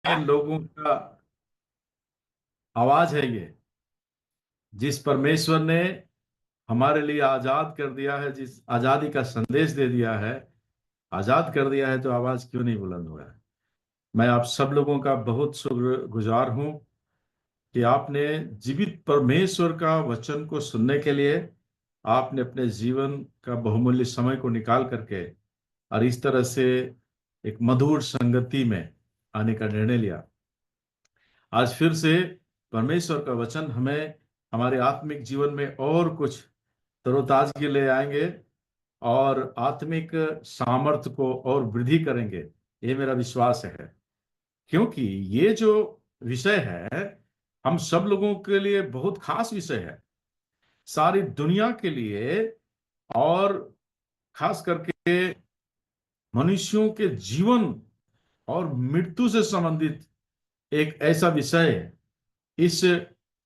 लोगों का आवाज है ये, जिस परमेश्वर ने हमारे लिए आजाद कर दिया है, जिस आजादी का संदेश दे दिया है, आजाद कर दिया है, तो आवाज क्यों नहीं बुलंद हुआ है। मैं आप सब लोगों का बहुत शुक्रगुजार हूं कि आपने जीवित परमेश्वर का वचन को सुनने के लिए आपने अपने जीवन का बहुमूल्य समय को निकाल करके और इस तरह से एक मधुर संगति में आने का निर्णय लिया। आज फिर से परमेश्वर का वचन हमें हमारे आत्मिक जीवन में और कुछ तरोताजगी ले आएंगे और आत्मिक सामर्थ्य को और वृद्धि करेंगे, ये मेरा विश्वास है। क्योंकि ये जो विषय है हम सब लोगों के लिए बहुत खास विषय है, सारी दुनिया के लिए, और खास करके मनुष्यों के जीवन और मृत्यु से संबंधित एक ऐसा विषय है। इस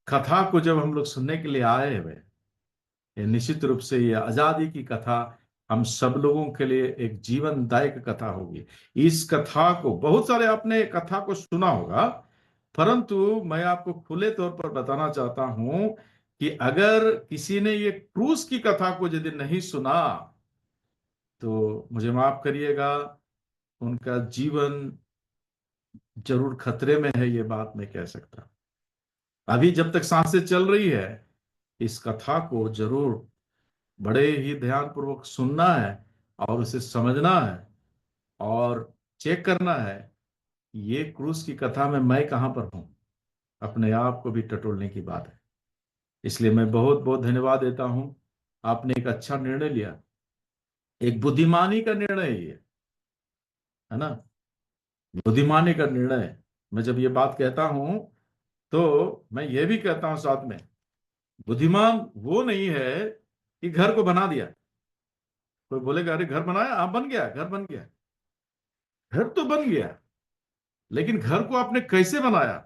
कथा को जब हम लोग सुनने के लिए आए हुए, ये निश्चित रूप से ये आजादी की कथा हम सब लोगों के लिए एक जीवनदायक कथा होगी। इस कथा को बहुत सारे आपने कथा को सुना होगा, परंतु मैं आपको खुले तौर पर बताना चाहता हूं कि अगर किसी ने ये क्रूस की कथा को यदि नहीं सुना तो मुझे माफ करिएगा, उनका जीवन जरूर खतरे में है, ये बात मैं कह सकता। अभी जब तक सांसें चल रही है, इस कथा को जरूर बड़े ही ध्यानपूर्वक सुनना है और उसे समझना है और चेक करना है ये क्रूस की कथा में मैं कहां पर हूं। अपने आप को भी टटोलने की बात है। इसलिए मैं बहुत बहुत धन्यवाद देता हूं। आपने एक अच्छा निर्णय लिया, एक बुद्धिमानी का निर्णय है ये, है ना। बुद्धिमानी का निर्णय। मैं जब ये बात कहता हूं तो मैं ये भी कहता हूं साथ में, बुद्धिमान वो नहीं है कि घर को बना दिया। कोई बोलेगा अरे घर बनाया, आप बन गया, घर बन गया। घर तो बन गया, लेकिन घर को आपने कैसे बनाया।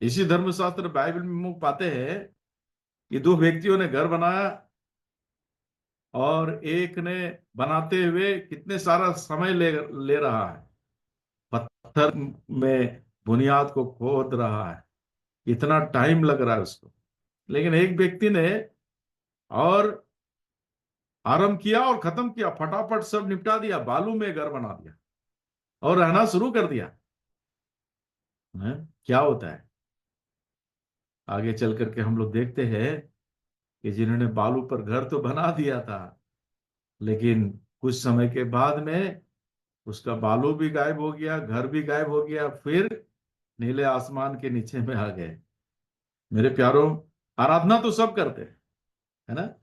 इसी धर्मशास्त्र बाइबल में हम पाते हैं कि दो व्यक्तियों ने घर बनाया और एक ने बनाते हुए कितने सारा समय ले ले रहा है, पत्थर में बुनियाद को खोद रहा है, इतना टाइम लग रहा है उसको। लेकिन एक व्यक्ति ने और आरंभ किया और खत्म किया, फटाफट सब निपटा दिया, बालू में घर बना दिया और रहना शुरू कर दिया। क्या होता है आगे चल करके हम लोग देखते हैं कि जिन्होंने बालू पर घर तो बना दिया था, लेकिन कुछ समय के बाद में उसका बालू भी गायब हो गया, घर भी गायब हो गया, फिर नीले आसमान के नीचे में आ गए। मेरे प्यारों, आराधना तो सब करते हैं, है ना,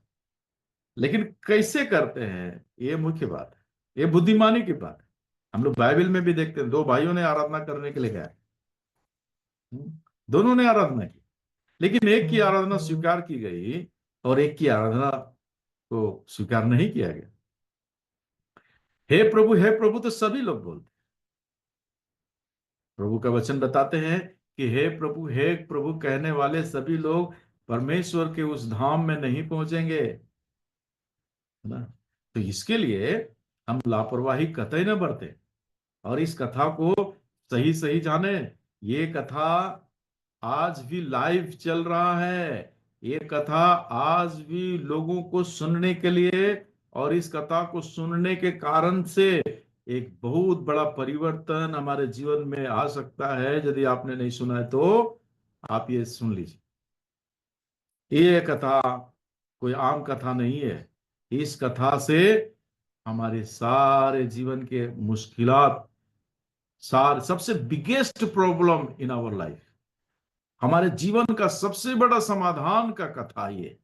लेकिन कैसे करते हैं ये मुख्य बात है, ये बुद्धिमानी की बात है। हम लोग बाइबल में भी देखते हैं, दो भाइयों ने आराधना करने के लिए गए, दोनों ने आराधना की, लेकिन एक की आराधना स्वीकार की गई और एक की आराधना को स्वीकार नहीं किया गया। हे प्रभु तो सभी लोग बोलते। प्रभु का वचन बताते हैं कि हे प्रभु कहने वाले सभी लोग परमेश्वर के उस धाम में नहीं पहुंचेंगे, है ना। तो इसके लिए हम लापरवाही कतई न बरते और इस कथा को सही सही जाने। ये कथा आज भी लाइव चल रहा है, ये कथा आज भी लोगों को सुनने के लिए, और इस कथा को सुनने के कारण से एक बहुत बड़ा परिवर्तन हमारे जीवन में आ सकता है। यदि आपने नहीं सुना है तो आप ये सुन लीजिए। ये कथा कोई आम कथा नहीं है। इस कथा से हमारे सारे जीवन के मुश्किलात, सारे सबसे biggest problem in our life, हमारे जीवन का सबसे बड़ा समाधान का कथा ये।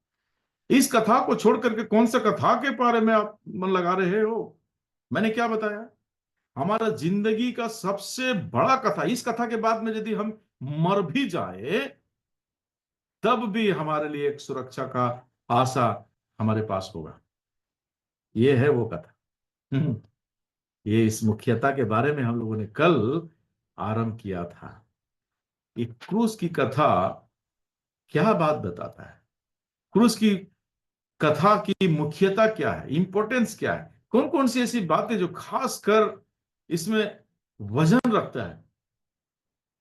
इस कथा को छोड़ करके कौन सा कथा के बारे में आप मन लगा रहे हो। मैंने क्या बताया, हमारा जिंदगी का सबसे बड़ा कथा। इस कथा के बाद में यदि हम मर भी जाए तब भी हमारे लिए एक सुरक्षा का आशा हमारे पास होगा। ये है वो कथा। ये इस मुख्यता के बारे में हम लोगों ने कल आरंभ किया था। ये क्रूस की कथा क्या बात बताता है, क्रूस की कथा की मुख्यता क्या है, इंपॉर्टेंस क्या है, कौन कौन सी ऐसी बातें जो खास कर इसमें वजन रखता है।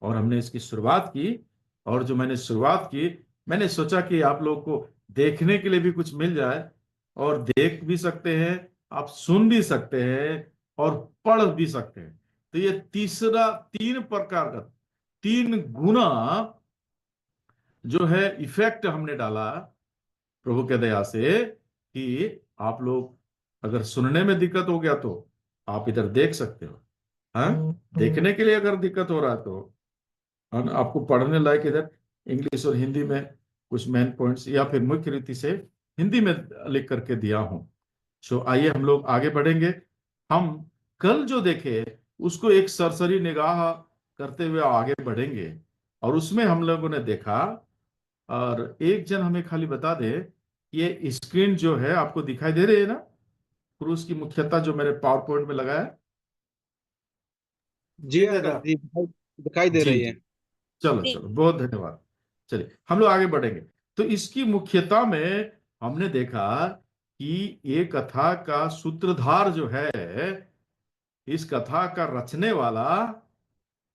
और हमने इसकी शुरुआत की, और जो मैंने शुरुआत की, मैंने सोचा कि आप लोगों को देखने के लिए भी कुछ मिल जाए, और देख भी सकते हैं, आप सुन भी सकते हैं, और पढ़ भी सकते हैं। तो ये तीसरा, 3 प्रकार का, 3 गुना जो है इफेक्ट हमने डाला प्रभु के दया से, कि आप लोग अगर सुनने में दिक्कत हो गया तो आप इधर देख सकते हो। हाँ, देखने के लिए अगर दिक्कत हो रहा है तो, और आपको पढ़ने लायक इधर इंग्लिश और हिंदी में कुछ मेन पॉइंट्स, या फिर मुख्य रीति से हिंदी में लिख करके दिया हूं। सो आइए हम लोग आगे बढ़ेंगे। हम कल जो देखे उसको एक सरसरी निगाह करते हुए आगे बढ़ेंगे। और उसमें हम लोगों ने देखा, और एक जन हमें खाली बता दे, ये स्क्रीन जो है आपको दिखाई दे रही है ना, क्रूस की मुख्यता जो मेरे पावर पॉइंट में लगा है। जी ठीक है अंकल ना? जी, दिखाई दे जी रही जी, है। चलो चलो, बहुत धन्यवाद। चलिए हम लोग आगे बढ़ेंगे। तो इसकी मुख्यता में हमने देखा कि ये कथा का सूत्रधार जो है, इस कथा का रचने वाला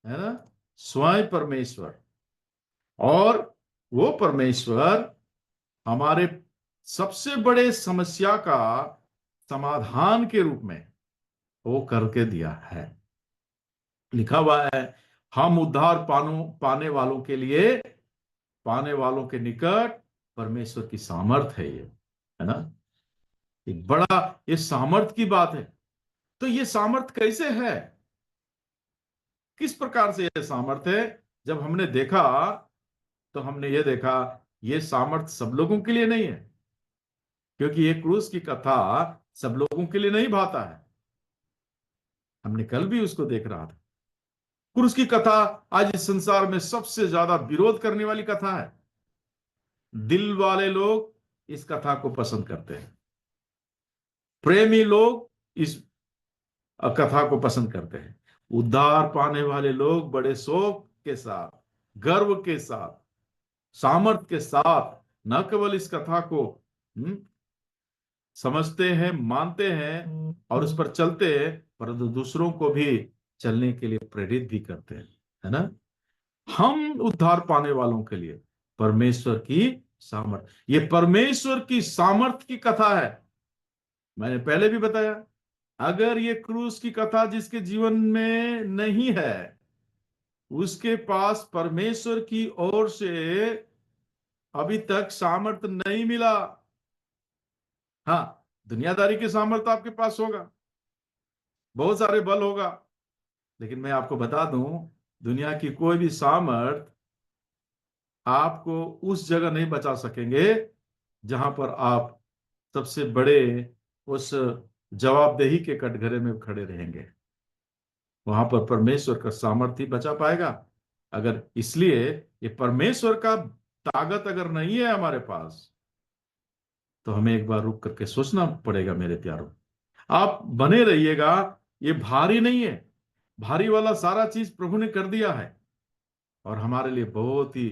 है ना, स्वयं परमेश्वर। और वो परमेश्वर हमारे सबसे बड़े समस्या का समाधान के रूप में वो करके दिया है। लिखा हुआ है, हम उद्धार पाने वालों के लिए, पाने वालों के निकट परमेश्वर की सामर्थ है ये, है ना। एक बड़ा ये सामर्थ की बात है। तो ये सामर्थ कैसे है, किस प्रकार से ये सामर्थ है? जब हमने देखा तो हमने ये देखा, ये सामर्थ सब लोगों के लिए नहीं है, क्योंकि ये क्रूस की कथा सब लोगों के लिए नहीं भाता है। हमने कल भी उसको देख रहा था। क्रूस की कथा आज इस संसार में सबसे ज्यादा विरोध करने वाली कथा है। दिल वाले लोग इस कथा को पसंद करते हैं, प्रेमी लोग इस कथा को पसंद करते हैं। उद्धार पाने वाले लोग बड़े शौक के साथ, गर्व के साथ, सामर्थ के साथ न केवल इस कथा को समझते हैं, मानते हैं और उस पर चलते हैं, परंतु दूसरों को भी चलने के लिए प्रेरित भी करते हैं, है ना। हम उद्धार पाने वालों के लिए परमेश्वर की सामर्थ, ये परमेश्वर की सामर्थ की कथा है। मैंने पहले भी बताया, अगर ये क्रूस की कथा जिसके जीवन में नहीं है, उसके पास परमेश्वर की ओर से अभी तक सामर्थ नहीं मिला। हाँ, दुनियादारी की सामर्थ आपके पास होगा, बहुत सारे बल होगा, लेकिन मैं आपको बता दूं, दुनिया की कोई भी सामर्थ आपको उस जगह नहीं बचा सकेंगे जहां पर आप सबसे बड़े उस जवाबदेही के कटघरे में खड़े रहेंगे। वहां पर परमेश्वर का सामर्थ्य ही बचा पाएगा। अगर इसलिए ये परमेश्वर का ताकत अगर नहीं है हमारे पास, तो हमें एक बार रुक करके सोचना पड़ेगा मेरे प्यारों। आप बने रहिएगा, ये भारी नहीं है। भारी वाला सारा चीज प्रभु ने कर दिया है, और हमारे लिए बहुत ही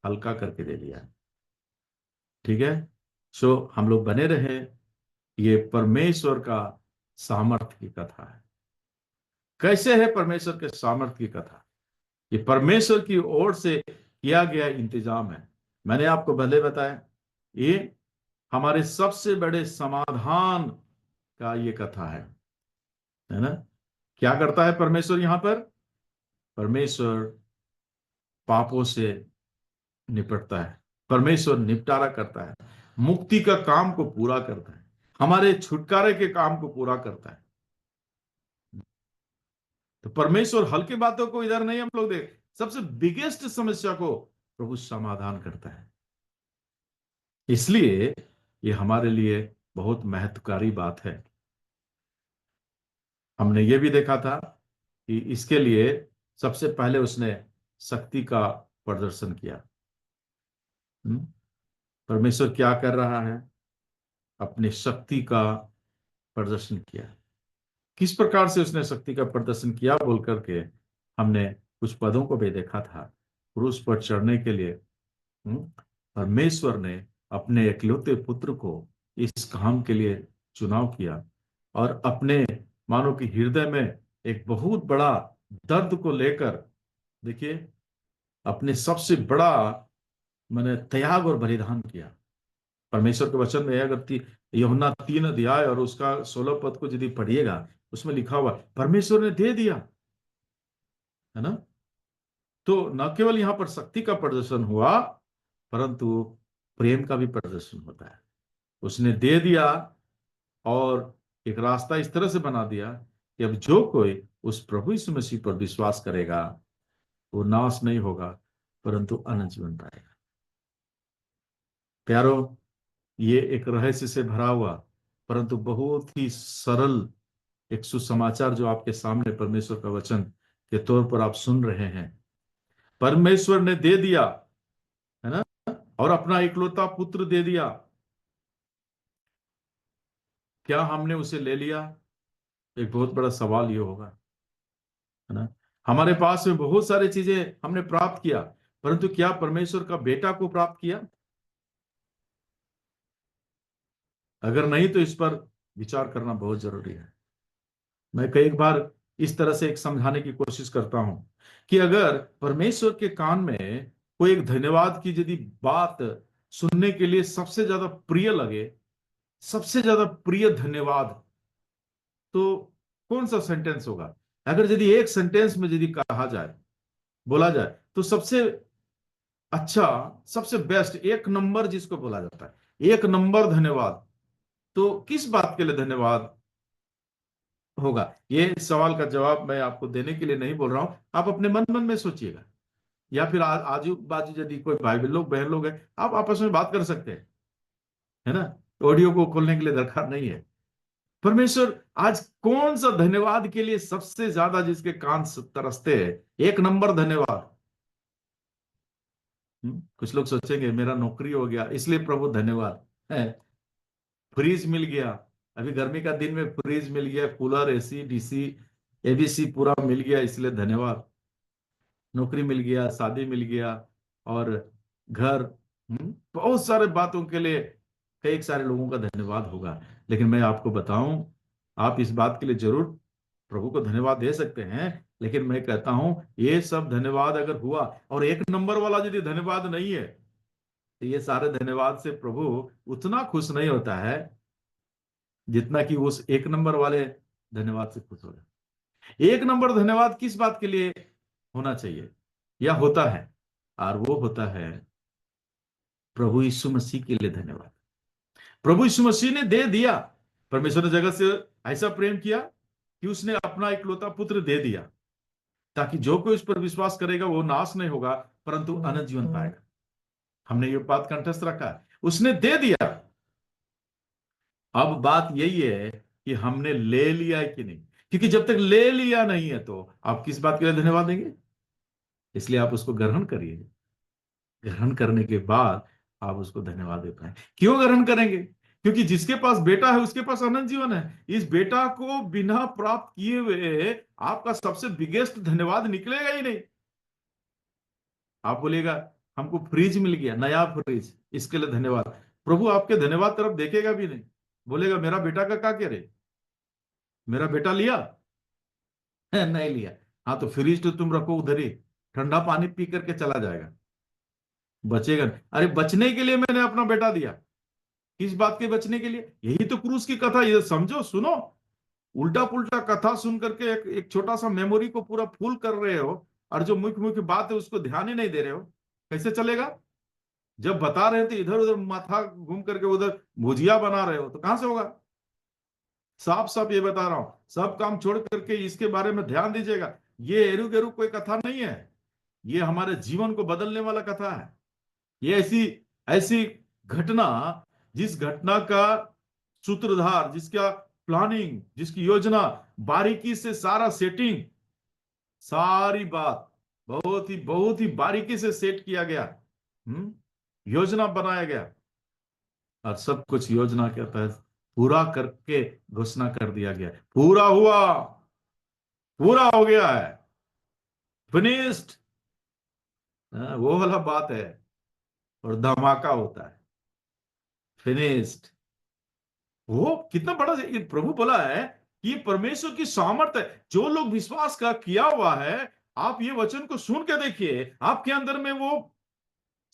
हल्का करके दे दिया है। ठीक है, सो हम लोग बने रहे। ये परमेश्वर का सामर्थ्य की कथा है। कैसे है परमेश्वर के सामर्थ्य की कथा? ये परमेश्वर की ओर से किया गया इंतजाम है। मैंने आपको पहले बताया, ये हमारे सबसे बड़े समाधान का ये कथा है ना। क्या करता है परमेश्वर यहां पर? परमेश्वर पापों से निपटता है, परमेश्वर निपटारा करता है, मुक्ति का काम को पूरा करता है, हमारे छुटकारे के काम को पूरा करता है। तो परमेश्वर हल्की बातों को इधर नहीं हम लोग देख, सबसे बिगेस्ट समस्या को प्रभु समाधान करता है। इसलिए ये हमारे लिए बहुत महत्वकारी बात है। हमने ये भी देखा था कि इसके लिए सबसे पहले उसने शक्ति का प्रदर्शन किया। परमेश्वर क्या कर रहा है? अपनी शक्ति का प्रदर्शन किया। किस प्रकार से उसने शक्ति का प्रदर्शन किया बोल करके हमने कुछ पदों को भी देखा था। क्रूस पर चढ़ने के लिए परमेश्वर ने अपने इकलौते पुत्र को इस काम के लिए चुनाव किया, और अपने मानो कि हृदय में एक बहुत बड़ा दर्द को लेकर, देखिए, अपने सबसे बड़ा मैंने त्याग और बलिदान किया। परमेश्वर के वचन में है, अगर यूहन्ना 3 अध्याय और उसका 16 पद को यदि पढ़िएगा, उसमें लिखा हुआ परमेश्वर ने दे दिया, है ना। तो न केवल यहां पर शक्ति का प्रदर्शन हुआ, परंतु प्रेम का भी प्रदर्शन होता है। उसने दे दिया और एक रास्ता इस तरह से बना दिया कि अब जो कोई उस प्रभु यीशु मसीह पर विश्वास करेगा, वो नाश नहीं होगा, परंतु अनंत जीवन पाएगा। प्यारो, ये एक रहस्य से भरा हुआ परंतु बहुत ही सरल एक सुसमाचार जो आपके सामने परमेश्वर का वचन के तौर पर आप सुन रहे हैं। परमेश्वर ने दे दिया, है ना, और अपना इकलौता पुत्र दे दिया। क्या हमने उसे ले लिया? एक बहुत बड़ा सवाल ये होगा, है ना। हमारे पास में बहुत सारी चीजें हमने प्राप्त किया, परंतु क्या परमेश्वर का बेटा को प्राप्त किया? अगर नहीं तो इस पर विचार करना बहुत जरूरी है। मैं कई बार इस तरह से एक समझाने की कोशिश करता हूं कि अगर परमेश्वर के कान में कोई एक धन्यवाद की यदि बात सुनने के लिए सबसे ज्यादा प्रिय लगे, सबसे ज्यादा प्रिय धन्यवाद, तो कौन सा सेंटेंस होगा? अगर यदि एक सेंटेंस में यदि कहा जाए, बोला जाए, तो सबसे अच्छा, सबसे बेस्ट, एक नंबर जिसको बोला जाता है, एक नंबर धन्यवाद, तो किस बात के लिए धन्यवाद होगा? ये सवाल का जवाब मैं आपको देने के लिए नहीं बोल रहा हूं, आप अपने मन मन में सोचिएगा। या फिर आजू बाजू यदि कोई भाई लोग बहन लोग हैं, आप आपस में बात कर सकते हैं, है ना। ऑडियो को खोलने के लिए दरकार नहीं है। परमेश्वर आज कौन सा धन्यवाद के लिए सबसे ज्यादा जिसके कान तरसते हैं? एक नंबर धन्यवाद। कुछ लोग सोचेंगे मेरा नौकरी हो गया इसलिए प्रभु धन्यवाद है, फ्रिज मिल गया, अभी गर्मी का दिन में फ्रिज मिल गया, कूलर, एसी, डीसी, एबीसी पूरा मिल गया इसलिए धन्यवाद, नौकरी मिल गया, शादी मिल गया, और घर, बहुत सारे बातों के लिए कई सारे लोगों का धन्यवाद होगा। लेकिन मैं आपको बताऊं, आप इस बात के लिए जरूर प्रभु को धन्यवाद दे सकते हैं, लेकिन मैं कहता हूं ये सब धन्यवाद अगर हुआ और एक नंबर वाला यदि धन्यवाद नहीं है, तो ये सारे धन्यवाद से प्रभु उतना खुश नहीं होता है जितना कि उस एक नंबर वाले धन्यवाद से खुश हो जाए। एक नंबर धन्यवाद किस बात के लिए होना चाहिए या होता है? और वो होता है प्रभु यीशु मसीह के लिए धन्यवाद। प्रभु यीशु मसीह ने दे दिया। परमेश्वर ने जगत से ऐसा प्रेम किया कि उसने अपना इकलौता पुत्र दे दिया, ताकि जो कोई उस पर विश्वास करेगा वो नाश नहीं होगा, परंतु अनंत जीवन पाएगा। हमने ये बात कंठस्थ रखा है, उसने दे दिया। अब बात यही है कि हमने ले लिया है कि नहीं, क्योंकि जब तक ले लिया नहीं है तो आप किस बात के लिए धन्यवाद देंगे? इसलिए आप उसको ग्रहण करिए। ग्रहण करने के बाद आप उसको धन्यवाद दे पाए। क्यों ग्रहण करेंगे? क्योंकि जिसके पास बेटा है उसके पास अनंत जीवन है। इस बेटा को बिना प्राप्त किए हुए आपका सबसे बिगेस्ट धन्यवाद निकलेगा ही नहीं। आप बोलेगा हमको फ्रिज मिल गया, नया फ्रिज, इसके लिए धन्यवाद। प्रभु आपके धन्यवाद तरफ देखेगा भी नहीं, बोलेगा मेरा बेटा का क्या करे, मेरा बेटा लिया है नहीं लिया। हाँ तो फ्रिज तो तुम रखो उधर ही, ठंडा पानी पी करके चला जाएगा, बचेगा नहीं। अरे बचने के लिए मैंने अपना बेटा दिया। किस बात के बचने के लिए? यही तो क्रूस की कथा, ये समझो, सुनो। उल्टा पुल्टा कथा सुन करके एक छोटा सा मेमोरी को पूरा फुल कर रहे हो, और जो मुख्य मुख्य बात है उसको ध्यान ही नहीं दे रहे हो। कैसे चलेगा? जब बता रहे थे इधर उधर माथा घूम करके उधर भुजिया बना रहे हो, तो कहां से होगा? साफ साफ ये बता रहा हूं, सब काम छोड़ करके इसके बारे में ध्यान दीजिएगा। ये एरू गेरू कोई कथा नहीं है, ये हमारे जीवन को बदलने वाला कथा है। ये ऐसी ऐसी घटना, जिस घटना का सूत्रधार, जिसका प्लानिंग, जिसकी योजना, बारीकी से सारा सेटिंग, सारी बात बहुत ही बारीकी से सेट किया गया, योजना बनाया गया, और सब कुछ योजना के तहत पूरा करके घोषणा कर दिया गया, पूरा हुआ, पूरा हो गया है, फिनिश्ड। वो वाला बात है, और धमाका होता है, फिनिश्ड। वो कितना बड़ा ये प्रभु बोला है ये परमेश्वर की सामर्थ है। जो लोग विश्वास का किया हुआ है, आप ये वचन को सुन के देखिए, आपके अंदर में वो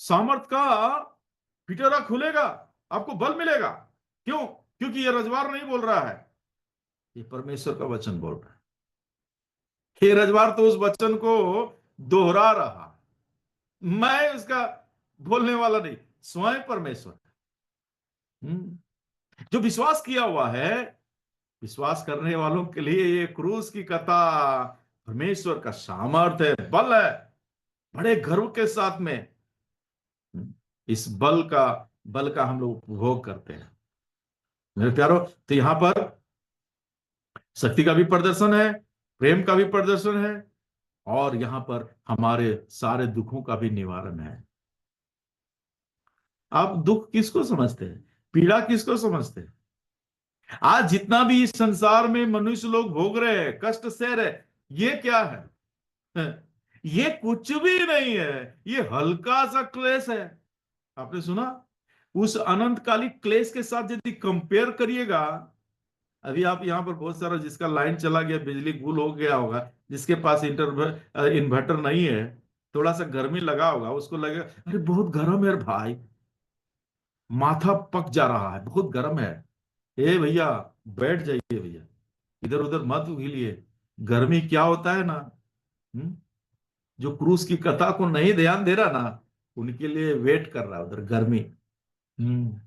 सामर्थ का पिटरा खुलेगा, आपको बल मिलेगा। क्यों? क्योंकि ये रजवार नहीं बोल रहा है, ये परमेश्वर का वचन बोल रहा है। ये रजवार तो उस वचन को दोहरा रहा, मैं उसका बोलने वाला नहीं, स्वयं परमेश्वर। जो विश्वास किया हुआ है, विश्वास करने वालों के लिए ये क्रूस की कथा परमेश्वर का सामर्थ्य है, बल है। बड़े गर्व के साथ में इस बल का हम लोग उपभोग करते हैं मेरे प्यारो। तो यहां पर शक्ति का भी प्रदर्शन है, प्रेम का भी प्रदर्शन है, और यहां पर हमारे सारे दुखों का भी निवारण है। आप दुख किसको समझते हैं? पीड़ा किसको समझते हैं? आज जितना भी इस संसार में मनुष्य लोग भोग रहे हैं, कष्ट सह रहे हैं, ये क्या है? ये कुछ भी नहीं है, ये हल्का सा क्लेश है। आपने सुना? उस अनंतकालिक क्लेश के साथ यदि कंपेयर करिएगा, अभी आप यहां पर बहुत सारा जिसका लाइन चला गया, बिजली गुल हो गया होगा, जिसके पास इन्वर्टर नहीं है, थोड़ा सा गर्मी लगा होगा, उसको लगेगा अरे बहुत गर्म है भाई, माथा पक जा रहा है, बहुत गर्म है। ए भैया, बैठ जाइए भैया, इधर उधर मत हिलिए। गर्मी क्या होता है ना, हम्म? जो क्रूस की कथा को नहीं ध्यान दे रहा ना, उनके लिए वेट कर रहा है उधर गर्मी। हम्म।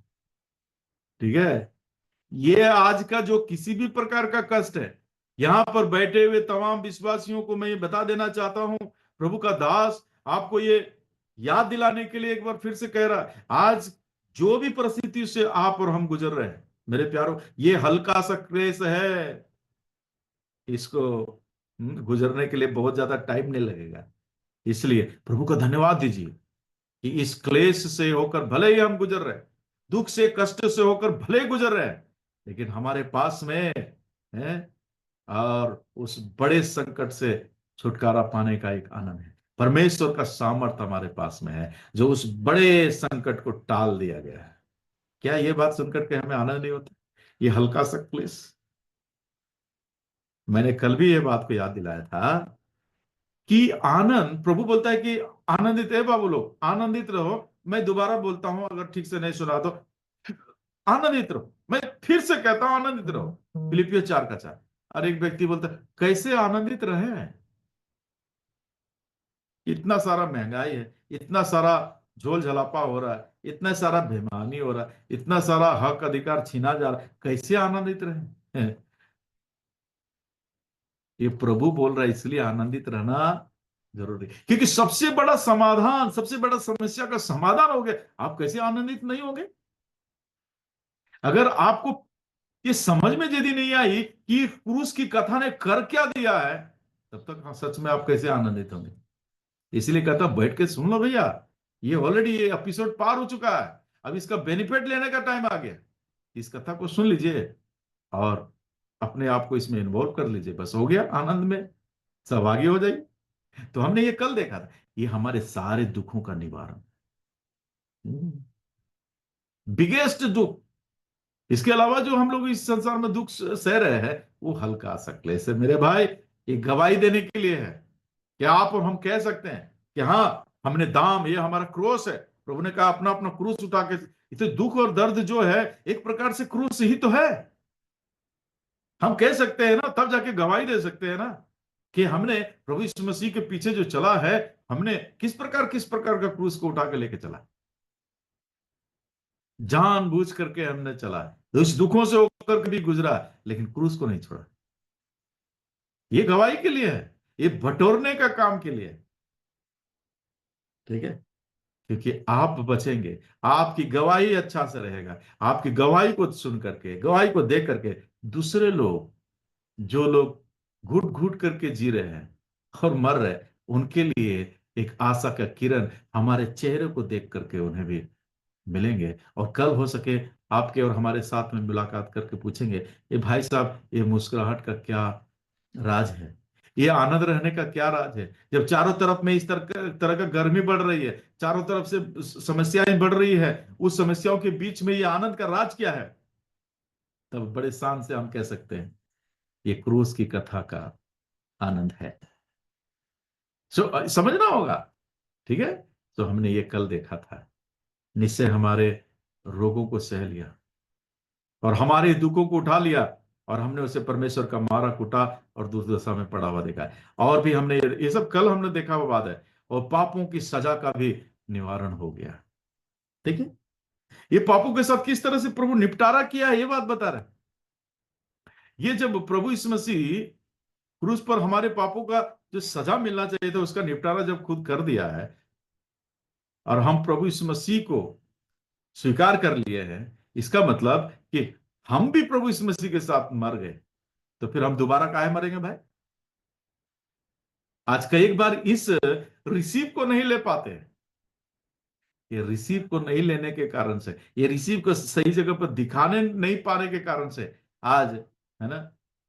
ठीक है। ये आज का जो किसी भी प्रकार का कष्ट है, यहां पर बैठे हुए तमाम विश्वासियों को मैं ये बता देना चाहता हूं, प्रभु का दास आपको ये याद दिलाने के लिए एक बार फिर से कह रहा है, आज जो भी परिस्थिति से आप और हम गुजर रहे हैं मेरे प्यारो, ये हल्का सा क्लेश है। इसको गुजरने के लिए बहुत ज्यादा टाइम नहीं लगेगा। इसलिए प्रभु का धन्यवाद दीजिए कि इस क्लेश से होकर भले ही हम गुजर रहे हैं, दुख से कष्ट से होकर भले ही गुजर रहे हैं, लेकिन हमारे पास में है, और उस बड़े संकट से छुटकारा पाने का एक आनंद है। परमेश्वर का सामर्थ्य हमारे पास में है, जो उस बड़े संकट को टाल दिया गया है। क्या ये बात सुनकर के हमें आनंद नहीं होता? ये हल्का सा क्लेश, मैंने कल भी ये बात को याद दिलाया था कि आनंद, प्रभु बोलता है कि आनंदित है बाबू लोग, आनंदित रहो। मैं दोबारा बोलता हूं, अगर ठीक से नहीं सुना तो, आनंदित रहो। मैं फिर से कहता हूं, आनंदित रहो। फिलिपियो 4:4। और एक व्यक्ति बोलता है कैसे आनंदित रहे? इतना सारा महंगाई है, इतना सारा झोल झलापा हो रहा है, इतना सारा बेईमानी हो रहा है, इतना सारा हक अधिकार छीना जा रहा है, कैसे आनंदित रहे? ये प्रभु बोल रहा है, इसलिए आनंदित रहना जरूरी है। क्योंकि सबसे बड़ा समाधान, सबसे बड़ा समस्या का समाधान हो गया, आप कैसे आनंदित नहीं होंगे? अगर आपको ये समझ में यदि नहीं आई कि क्रूस की कथा ने कर क्या दिया है, तब तक हाँ, सच में आप कैसे आनंदित होंगे? इसलिए कहता बैठ के सुन लो भैया, ये ऑलरेडी ये एपिसोड पार हो चुका है, अब इसका बेनिफिट लेने का टाइम आ गया। इस कथा को सुन लीजिए और अपने आप को इसमें इन्वॉल्व कर लीजिए, बस हो गया, आनंद में सहभागी हो जाइए। तो हमने ये कल देखा था, ये हमारे सारे दुखों का निवारण, बिगेस्ट दुख। इसके अलावा जो हम लोग इस संसार में दुख सह रहे हैं, वो हल्का सा क्लेश है मेरे भाई। ये गवाही देने के लिए है कि आप और हम कह सकते हैं कि हाँ, हमने दाम, ये हमारा क्रूस है। प्रभु ने कहा अपना अपना क्रूस उठा के, इसे दुख और दर्द जो है एक प्रकार से क्रूस ही तो है। हम कह सकते हैं ना, तब जाके गवाही दे सकते हैं ना कि हमने प्रभु यीशु मसीह के पीछे जो चला है, हमने किस प्रकार का क्रूस को उठा के लेके चला, जानबूझ करके हमने चला है, तो इस दुखों से होकर के भी गुजरा है, लेकिन क्रूस को नहीं छोड़ा। ये गवाही के लिए है, ये बटोरने का काम के लिए है। ठीक है। क्योंकि आप बचेंगे, आपकी गवाही अच्छा से रहेगा, आपकी गवाही को सुन करके, गवाही को देख करके दूसरे लोग, जो लोग घुट घुट करके जी रहे हैं और मर रहे हैं, उनके लिए एक आशा का किरण हमारे चेहरे को देख करके उन्हें भी मिलेंगे। और कल हो सके आपके और हमारे साथ में मुलाकात करके पूछेंगे, ये भाई साहब, ये मुस्कुराहट का क्या राज है? ये आनंद रहने का क्या राज है? जब चारों तरफ में इस तरह का गर्मी बढ़ रही है, चारों तरफ से समस्याएं बढ़ रही है, उस समस्याओं के बीच में ये आनंद का राज क्या है? तब बड़े शान से हम कह सकते हैं ये क्रूस की कथा का आनंद है। समझना होगा। ठीक है। तो हमने ये कल देखा था, निश्चय हमारे रोगों को सह लिया और हमारे दुखों को उठा लिया, और हमने उसे परमेश्वर का मारा कुटा और दुर्दशा में पड़ा हुआ देखा है। और भी हमने ये सब कल हमने देखा हुआ बात है। और पापों की सजा का भी निवारण हो गया। ठीक है। ये पापों के साथ किस तरह से प्रभु निपटारा किया है, ये बात बता रहे हैं। ये जब प्रभु यीशु मसीह क्रूस पर हमारे पापों का जो सजा मिलना चाहिए था उसका निपटारा जब खुद कर दिया है, और हम प्रभु यीशु मसीह को स्वीकार कर लिए हैं, इसका मतलब कि हम भी प्रभु यीशु मसीह के साथ मर गए। तो फिर हम दोबारा काहे मरेंगे भाई? आज का एक बार इस रिसीव को नहीं ले पाते। ये रिसीव को नहीं लेने के कारण से, ये रिसीव को सही जगह पर दिखाने नहीं पाने के कारण से आज, है ना,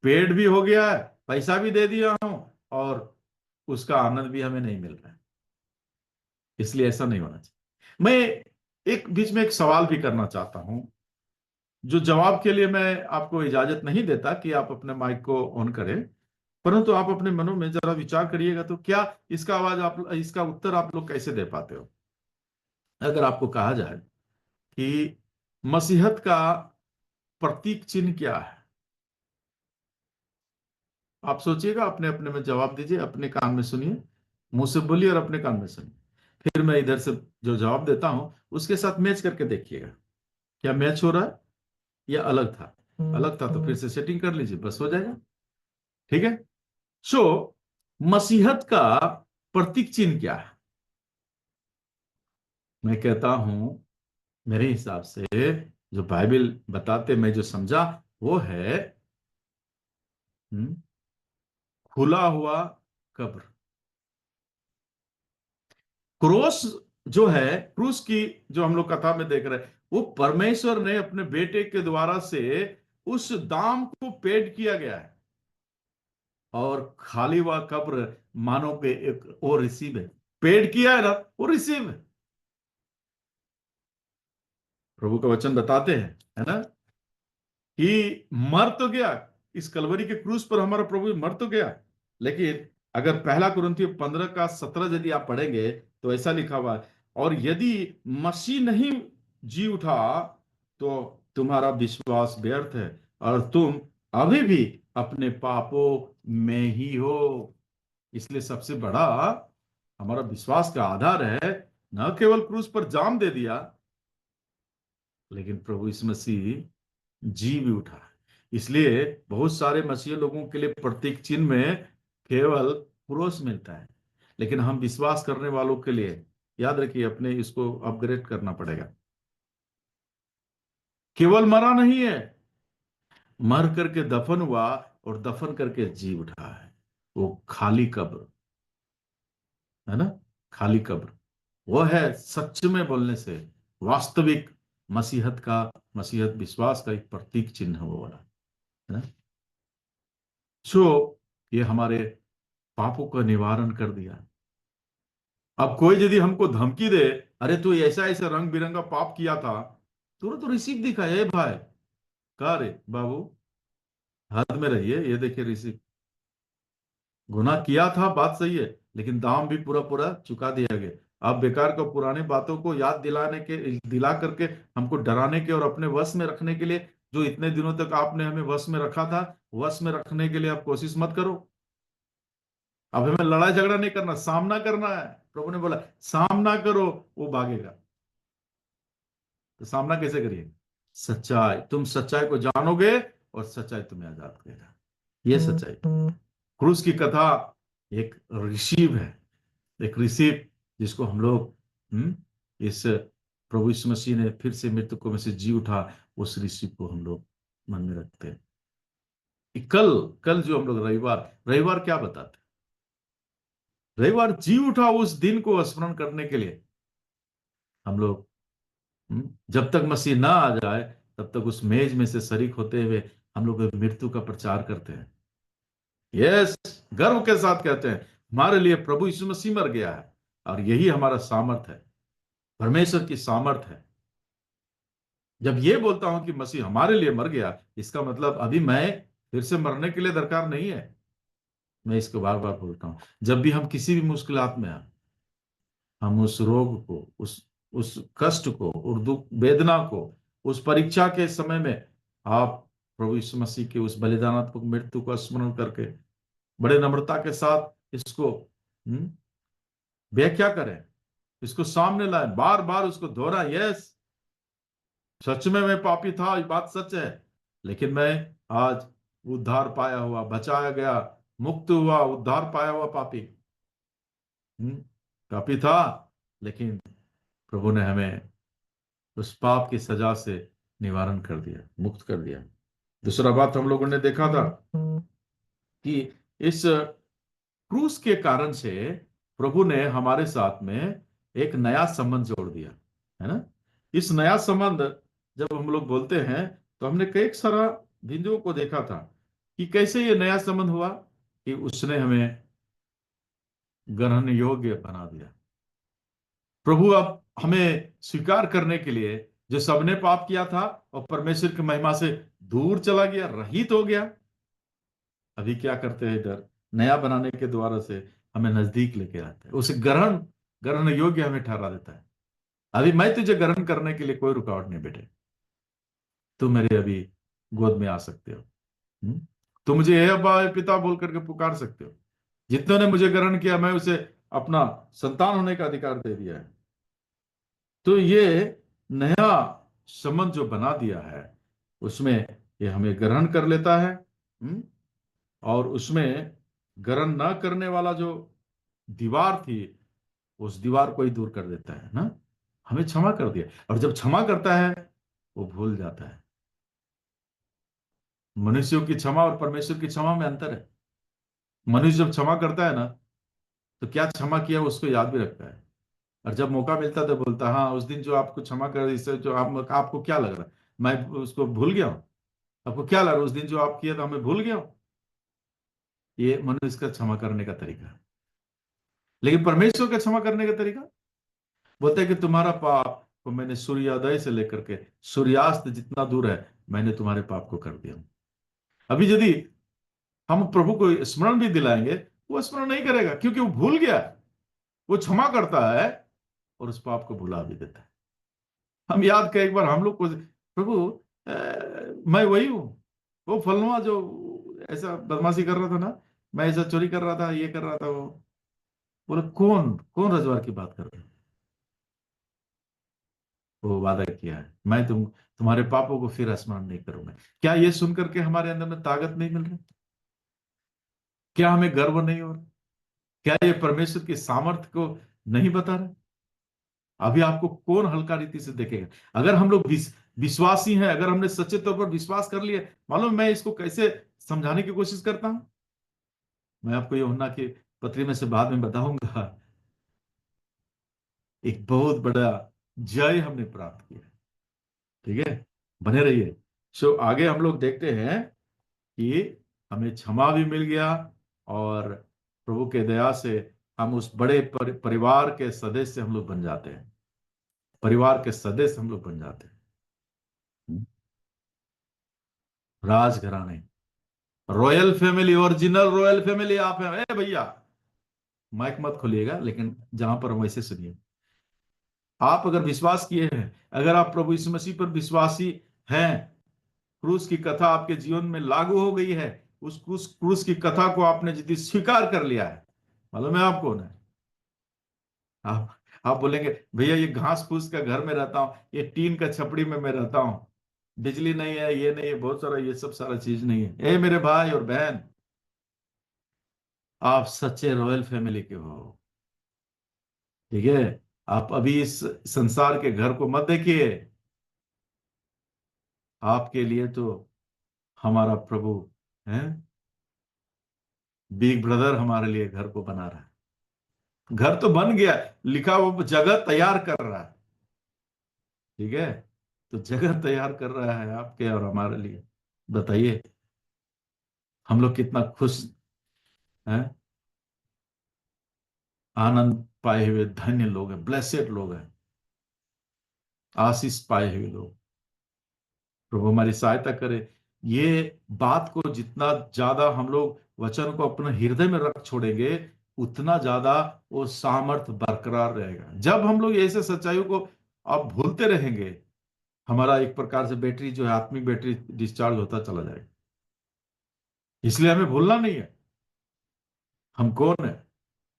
पेड भी हो गया है, पैसा भी दे दिया हूं, और उसका आनंद भी हमें नहीं मिल रहा है। इसलिए ऐसा नहीं होना चाहिए। मैं एक बीच में एक सवाल भी करना चाहता हूं, जो जवाब के लिए मैं आपको इजाजत नहीं देता कि आप अपने माइक को ऑन करें, परंतु आप अपने मनों में जरा विचार करिएगा तो क्या इसका उत्तर आप लोग कैसे दे पाते हो? अगर आपको कहा जाए कि मसीहत का प्रतीक चिन्ह क्या है, आप सोचिएगा, अपने अपने में जवाब दीजिए, अपने कान में सुनिए, मुंह से बोलिए और अपने कान में सुनिए। फिर मैं इधर से जो जवाब देता हूं उसके साथ मैच करके देखिएगा, क्या मैच हो रहा है या अलग था। अलग था तो फिर से सेटिंग कर लीजिए, बस हो जाएगा। ठीक है। सो मसीहत का प्रतीक चिन्ह क्या है? मैं कहता हूं, मेरे हिसाब से जो बाइबल बताते, मैं जो समझा वो है खुला हुआ कब्र। क्रोस जो है, क्रूस की जो हम लोग कथा में देख रहे हैं, वो परमेश्वर ने अपने बेटे के द्वारा से उस दाम को पेड किया गया है। और खाली हुआ कब्र मानो के एक वो रिसीव है, पेड किया है ना, वो रिसीव है। प्रभु का वचन बताते हैं, है ना, कि मर तो गया, इस कलवरी के क्रूस पर हमारा प्रभु मर तो गया, लेकिन अगर पहला कुरिन्थियों 15 का 17 यदि आप पढ़ेंगे तो ऐसा लिखा हुआ है, और यदि मसीह नहीं जी उठा तो तुम्हारा विश्वास व्यर्थ है और तुम अभी भी अपने पापों में ही हो। इसलिए सबसे बड़ा हमारा विश्वास का आधार है, न केवल क्रूस पर जान दे दिया, लेकिन प्रभु यीशु मसीह जी भी उठा। इसलिए बहुत सारे मसीह लोगों के लिए प्रतीक चिन्ह में केवल क्रोस मिलता है, लेकिन हम विश्वास करने वालों के लिए, याद रखिए, अपने इसको अपग्रेड करना पड़ेगा। केवल मरा नहीं है, मर करके दफन हुआ और दफन करके जी उठा है। वो खाली कब्र, है ना, खाली कब्र, वो है सच में बोलने से वास्तविक मसीहत विश्वास का एक प्रतीक चिन्ह है वो वाला, है ना। सो ये हमारे पापों का निवारण कर दिया। अब कोई यदि हमको धमकी दे, अरे तू ऐसा ऐसा रंग बिरंगा पाप किया था, तुरंत तो रिसीव दिखा है भाई, कहा रे बाबू, हद में रहिए, ये देखिए रिसीव। गुनाह किया था, बात सही है, लेकिन दाम भी पूरा पूरा चुका दिया गया। आप बेकार को पुरानी बातों को याद दिला करके हमको डराने के और अपने वश में रखने के लिए, जो इतने दिनों तक आपने हमें वश में रखा था, वश में रखने के लिए आप कोशिश मत करो। अब हमें लड़ाई झगड़ा नहीं करना, सामना करना है। प्रभु ने बोला सामना करो, वो भागेगा। तो सामना कैसे करिए? सच्चाई, तुम सच्चाई को जानोगे और सच्चाई तुम्हें आजाद करेगा। ये सच्चाई। क्रूस की कथा एक रिसीव है, एक रिसीव, जिसको हम लोग इस प्रभु यीशु मसीह ने फिर से मृतकों में से जी उठा, उस रिसीव को हम लोग मन में रखते हैं। कल कल जो हम लोग रविवार रविवार क्या बताते हैं? रविवार जी उठा उस दिन को स्मरण करने के लिए हम लोग, जब तक मसीह ना आ जाए तब तक उस मेज में से शरीक होते हुए हम लोग मृत्यु का प्रचार करते हैं। यस, गर्व के साथ कहते हैं हमारे लिए प्रभु यीशु मसीह मर गया है, और यही हमारा सामर्थ है, परमेश्वर की सामर्थ है। जब ये बोलता हूं कि मसीह हमारे लिए मर गया, इसका मतलब अभी मैं फिर से मरने के लिए दरकार नहीं है। मैं इसको बार बार बोलता हूं, जब भी हम किसी भी मुश्किलात में आए, हम उस रोग को, उस कष्ट को, उस दुख वेदना को, उस परीक्षा के समय में आप प्रभु यीशु मसीह के उस बलिदानात्मक मृत्यु का स्मरण करके बड़े नम्रता के साथ इसको व्याख्या करें, इसको सामने लाए, बार बार उसको दोहरा। यस, सच में मैं पापी था, ये बात सच है, लेकिन मैं आज उद्धार पाया हुआ, बचाया गया, मुक्त हुआ, उद्धार पाया हुआ पापी। हम्म, पापी था, लेकिन प्रभु ने हमें उस पाप की सजा से निवारण कर दिया, मुक्त कर दिया। दूसरा बात हम लोगों ने देखा था कि इस क्रूस के कारण से प्रभु ने हमारे साथ में एक नया संबंध जोड़ दिया, है ना। इस नया संबंध जब हम लोग बोलते हैं, तो हमने कई सारा बिंदुओं को देखा था कि कैसे ये नया संबंध हुआ, कि उसने हमें ग्रहण योग्य बना दिया। प्रभु अब हमें स्वीकार करने के लिए, जो सबने पाप किया था और परमेश्वर की महिमा से दूर चला गया, रहित हो गया, अभी क्या करते हैं, इधर नया बनाने के द्वारा से हमें नजदीक लेके आते हैं, उसे ग्रहण ग्रहण योग्य हमें ठहरा देता है। अभी मैं तुझे ग्रहण करने के लिए कोई रुकावट नहीं बेटे, तुम मेरे अभी गोद में आ सकते हो। तुम मुझे हे अब्बा, हे पिता बोल करके पुकार सकते हो। जितनों ने मुझे ग्रहण किया, मैं उसे अपना संतान होने का अधिकार दे दिया है। तो ये नया संबंध जो बना दिया है, उसमें ये हमें ग्रहण कर लेता है। और उसमें ग्रहण न करने वाला जो दीवार थी, उस दीवार को ही दूर कर देता है ना, हमें क्षमा कर दिया। और जब क्षमा करता है, वो भूल जाता है। मनुष्यों की क्षमा और परमेश्वर की क्षमा में अंतर है। मनुष्य जब क्षमा करता है ना, तो क्या क्षमा किया उसको याद भी रखता है, और जब मौका मिलता है तो बोलता है, हाँ उस दिन जो आपको क्षमा कर, इससे जो आपको क्या लग रहा है, मैं उसको भूल गया हूँ। आपको क्या लग रहा है, उस दिन जो आप किया था मैं भूल गया हूँ। ये मनुष्य का क्षमा करने का तरीका है। लेकिन परमेश्वर का क्षमा करने का तरीका बोलता है कि तुम्हारा पाप को मैंने सूर्योदय से लेकर के सूर्यास्त जितना दूर है, मैंने तुम्हारे पाप को कर दिया। अभी यदि हम प्रभु को स्मरण भी दिलाएंगे, वो स्मरण नहीं करेगा, क्योंकि वो भूल गया। वो क्षमा करता है और उस पाप को भुला भी देता है। हम याद करें एक बार हम लोग को, प्रभु मैं वही हूं, वो फलनुआ जो ऐसा बदमाशी कर रहा था ना, मैं ऐसा चोरी कर रहा था, ये कर रहा था। वो बोले, कौन कौन रजवार की बात कर रहे हो? वो वादा किया है, मैं तुम्हारे पापों को फिर स्मरण नहीं करूंगा। क्या ये सुनकर के हमारे अंदर में ताकत नहीं मिल रही? क्या हमें गर्व नहीं हो रहा? क्या ये परमेश्वर की सामर्थ्य को नहीं बता रहे? अभी आपको कौन हल्का रीति से देखेगा? अगर हम लोग विश्वासी हैं, अगर हमने सच्चे तौर पर विश्वास कर लिया, मालूम मैं इसको कैसे समझाने की कोशिश करता हूं। मैं आपको यूहन्ना की पत्री में से बाद में बताऊंगा। एक बहुत बड़ा जय हमने प्राप्त किया। ठीक है, बने रहिए। सो आगे हम लोग देखते हैं कि हमें क्षमा भी मिल गया, और प्रभु के दया से हम उस बड़े परिवार के सदस्य हम लोग बन जाते हैं। परिवार के सदस्य हम लोग बन जाते हैं। राजघराने, royal family, original royal family आप हैं। ए भैया, माइक मत खोलिएगा, लेकिन जहां पर हम वैसे सुनिए। आप अगर विश्वास किए हैं, अगर आप प्रभु यीशु मसीह पर विश्वासी हैं, क्रूस की कथा आपके जीवन में लागू हो गई है, उस क्रूस की कथा को आपने यदि स्वीकार कर लिया है, मालूम है आप कौन है? आप बोलेंगे, भैया ये घास फूस का घर में रहता हूँ, ये टीन का छपड़ी में मैं रहता हूँ, बिजली नहीं है, ये नहीं है, बहुत सारा ये सब सारा चीज नहीं है। ए मेरे भाई और बहन, आप सच्चे रॉयल फैमिली के हो। ठीक है, आप अभी इस संसार के घर को मत देखिए। आपके लिए तो हमारा प्रभु है, बिग ब्रदर हमारे लिए घर को बना रहा है। घर तो बन गया, लिखा वो जगह तैयार कर रहा है। ठीक है, तो जगह तैयार कर रहा है आपके और हमारे लिए। बताइए, हम लोग कितना खुश हैं, आनंद पाए हुए धन्य लोग हैं, ब्लेसेड लोग हैं, आशीष पाए हुए लोग। प्रभु हमारी सहायता करे ये बात को जितना ज्यादा हम लोग वचन को अपने हृदय में रख छोड़ेंगे, उतना ज्यादा वो सामर्थ्य बरकरार रहेगा। जब हम लोग ऐसे सच्चाइयों को अब भूलते रहेंगे, हमारा एक प्रकार से बैटरी जो है, आत्मिक बैटरी डिस्चार्ज होता चला जाएगा। इसलिए हमें भूलना नहीं है हम कौन है,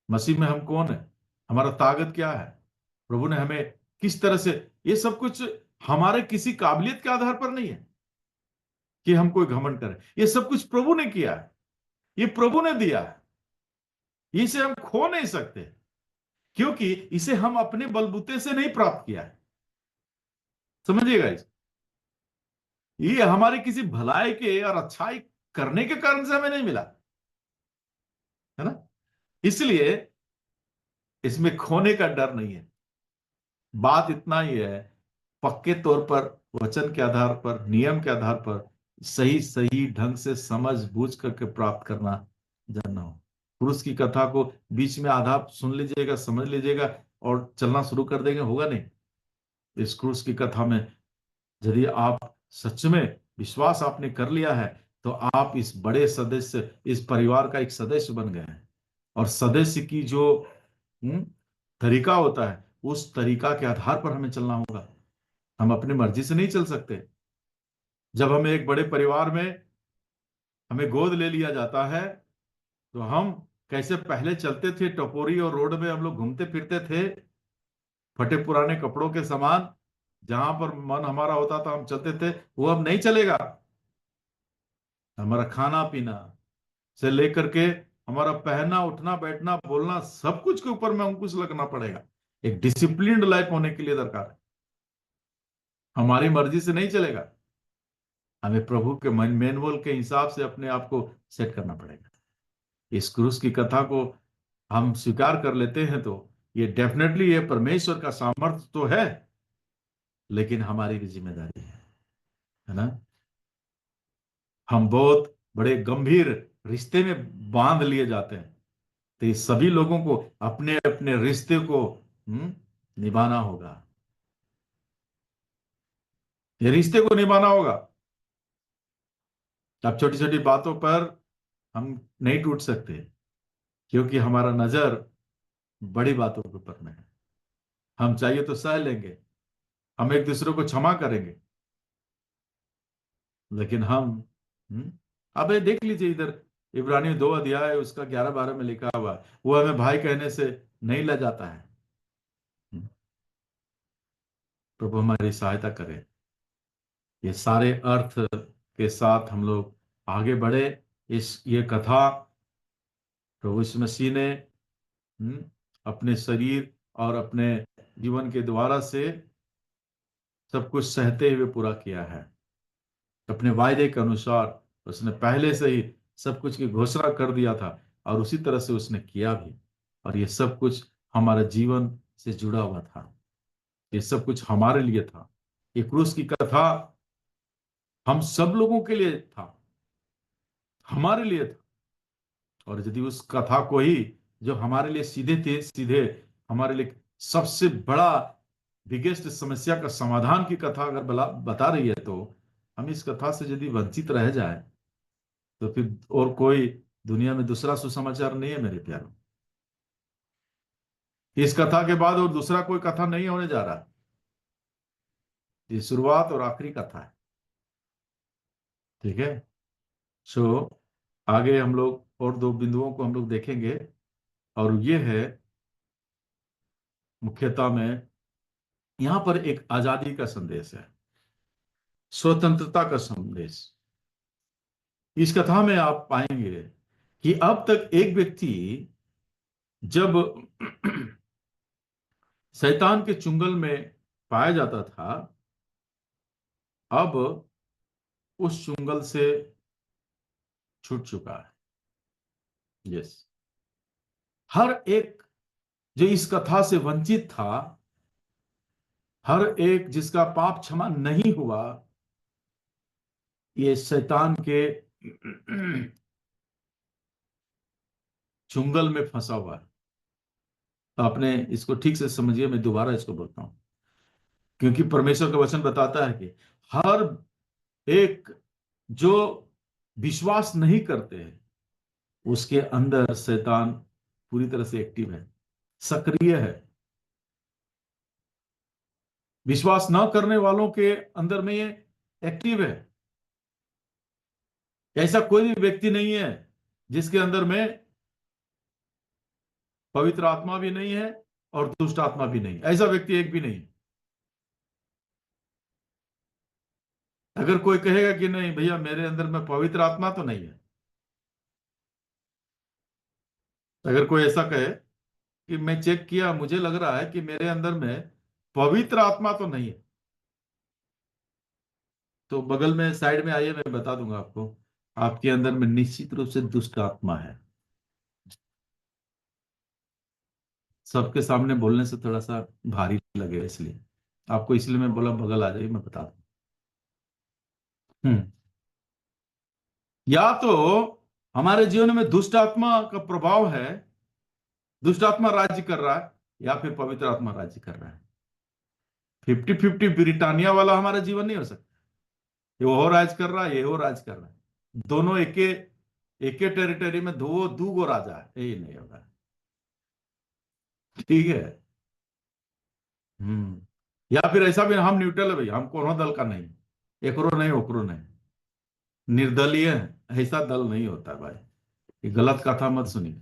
मसीह में हम कौन है, हमारा ताकत क्या है, प्रभु ने हमें किस तरह से, ये सब कुछ हमारे किसी काबिलियत के आधार पर नहीं है कि हम कोई घमंड करें। ये सब कुछ प्रभु ने किया है, ये प्रभु ने दिया है, इसे हम खो नहीं सकते, क्योंकि इसे हम अपने बलबूते से नहीं प्राप्त किया है। समझिएगा इस, ये हमारे किसी भलाई के और अच्छाई करने के कारण से हमें नहीं मिला, है ना। इसलिए इसमें खोने का डर नहीं है। बात इतना ही है, पक्के तौर पर वचन के आधार पर, नियम के आधार पर सही सही ढंग से समझ बूझ करके प्राप्त करना, जानना हो। पुरुष की कथा को बीच में आधा सुन लीजिएगा, समझ लीजिएगा और चलना शुरू कर देंगे, होगा नहीं। इस क्रूस की कथा में यदि आप सच में विश्वास आपने कर लिया है, तो आप इस बड़े सदस्य, इस परिवार का एक सदस्य बन गए हैं। और सदस्य की जो हम्म, तरीका होता है, उस तरीका के आधार पर हमें चलना होगा। हम अपनी मर्जी से नहीं चल सकते। जब हमें एक बड़े परिवार में हमें गोद ले लिया जाता है, तो हम कैसे पहले चलते थे, टपोरी और रोड में हम लोग घूमते फिरते थे, फटे पुराने कपड़ों के समान, जहां पर मन हमारा होता था हम चलते थे, वो अब नहीं चलेगा। हमारा खाना पीना से लेकर के हमारा पहनना, उठना, बैठना, बोलना, सब कुछ के ऊपर में अंकुश लगना पड़ेगा। एक डिसिप्लिन्ड लाइफ होने के लिए दरकार है। हमारी मर्जी से नहीं चलेगा, हमें प्रभु के मैनुअल के हिसाब से अपने आप को सेट करना पड़ेगा। इस क्रूस की कथा को हम स्वीकार कर लेते हैं, तो ये डेफिनेटली ये परमेश्वर का सामर्थ्य तो है, लेकिन हमारी भी जिम्मेदारी है ना। हम बहुत बड़े गंभीर रिश्ते में बांध लिए जाते हैं, तो ये सभी लोगों को अपने अपने रिश्ते को निभाना होगा। ये रिश्ते को निभाना होगा। अब छोटी छोटी बातों पर हम नहीं टूट सकते, क्योंकि हमारा नजर बड़ी बातों के ऊपर में है। हम चाहिए तो सह लेंगे, हम एक दूसरे को क्षमा करेंगे, लेकिन हम अब ये देख लीजिए इधर, इब्रानी 2 अध्याय उसका 11-12 में लिखा हुआ है, वो हमें भाई कहने से नहीं लजाता है। हम्म, प्रभु हमारी सहायता करे, ये सारे अर्थ के साथ हम लोग आगे बढ़े। इस ये कथा प्रभु यीशु मसीह ने अपने शरीर और अपने जीवन के द्वारा से सब कुछ सहते हुए पूरा किया है। अपने वायदे के अनुसार उसने पहले से ही सब कुछ की घोषणा कर दिया था, और उसी तरह से उसने किया भी। और ये सब कुछ हमारे जीवन से जुड़ा हुआ था, ये सब कुछ हमारे लिए था। ये क्रूस की कथा हम सब लोगों के लिए था, हमारे लिए था। और यदि उस कथा को ही, जो हमारे लिए सीधे थे सीधे, हमारे लिए सबसे बड़ा बिगेस्ट समस्या का समाधान की कथा अगर बता रही है, तो हम इस कथा से यदि वंचित रह जाए, तो फिर और कोई दुनिया में दूसरा सुसमाचार नहीं है मेरे प्यारों। इस कथा के बाद और दूसरा कोई कथा नहीं होने जा रहा। ये शुरुआत और आखिरी कथा है, ठीक है। सो आगे हम लोग और 2 बिंदुओं को हम लोग देखेंगे, और ये है मुख्यतः में, यहां पर एक आजादी का संदेश है, स्वतंत्रता का संदेश। इस कथा में आप पाएंगे कि अब तक एक व्यक्ति जब शैतान के चुंगल में पाया जाता था, अब उस चुंगल से छूट चुका है। यस, हर एक जो इस कथा से वंचित था, हर एक जिसका पाप क्षमा नहीं हुआ, ये शैतान के चुंगल में फंसा हुआ है। आपने इसको ठीक से समझिए, मैं दोबारा इसको बोलता हूं, क्योंकि परमेश्वर का वचन बताता है कि हर एक जो विश्वास नहीं करते हैं उसके अंदर शैतान पूरी तरह से एक्टिव है, सक्रिय है। विश्वास न करने वालों के अंदर में ये एक्टिव है। ऐसा कोई भी व्यक्ति नहीं है जिसके अंदर में पवित्र आत्मा भी नहीं है और दुष्ट आत्मा भी नहीं, ऐसा व्यक्ति एक भी नहीं। अगर कोई कहेगा कि नहीं भैया मेरे अंदर में पवित्र आत्मा तो नहीं है, अगर कोई ऐसा कहे कि मैं चेक किया मुझे लग रहा है कि मेरे अंदर में पवित्र आत्मा तो नहीं है, तो बगल में साइड में आइए, मैं बता दूंगा आपको, आपके अंदर में निश्चित रूप से दुष्ट आत्मा है। सबके सामने बोलने से थोड़ा सा भारी लगे, इसलिए आपको, इसलिए मैं बोला बगल आ जाइए, मैं बता दूं। हम्म। या तो हमारे जीवन में दुष्ट आत्मा का प्रभाव है, दुष्ट आत्मा राज्य कर रहा है, या फिर पवित्र आत्मा राज्य कर रहा है। 50-50 ब्रिटानिया वाला हमारा जीवन नहीं हो सकता। ये वो राज कर रहा है, ये वो राज कर रहा है, दोनों एके टेरिटरी में दो दो गो राजा है, यही नहीं होगा। ठीक है। या फिर ऐसा भी हम न्यूट्रल है भाई, हम कोनो दल का नहीं, एकरो नहीं ओकरो नहीं, निर्दलीय है, ऐसा दल नहीं होता भाई। ये गलत कथा मत सुनिए।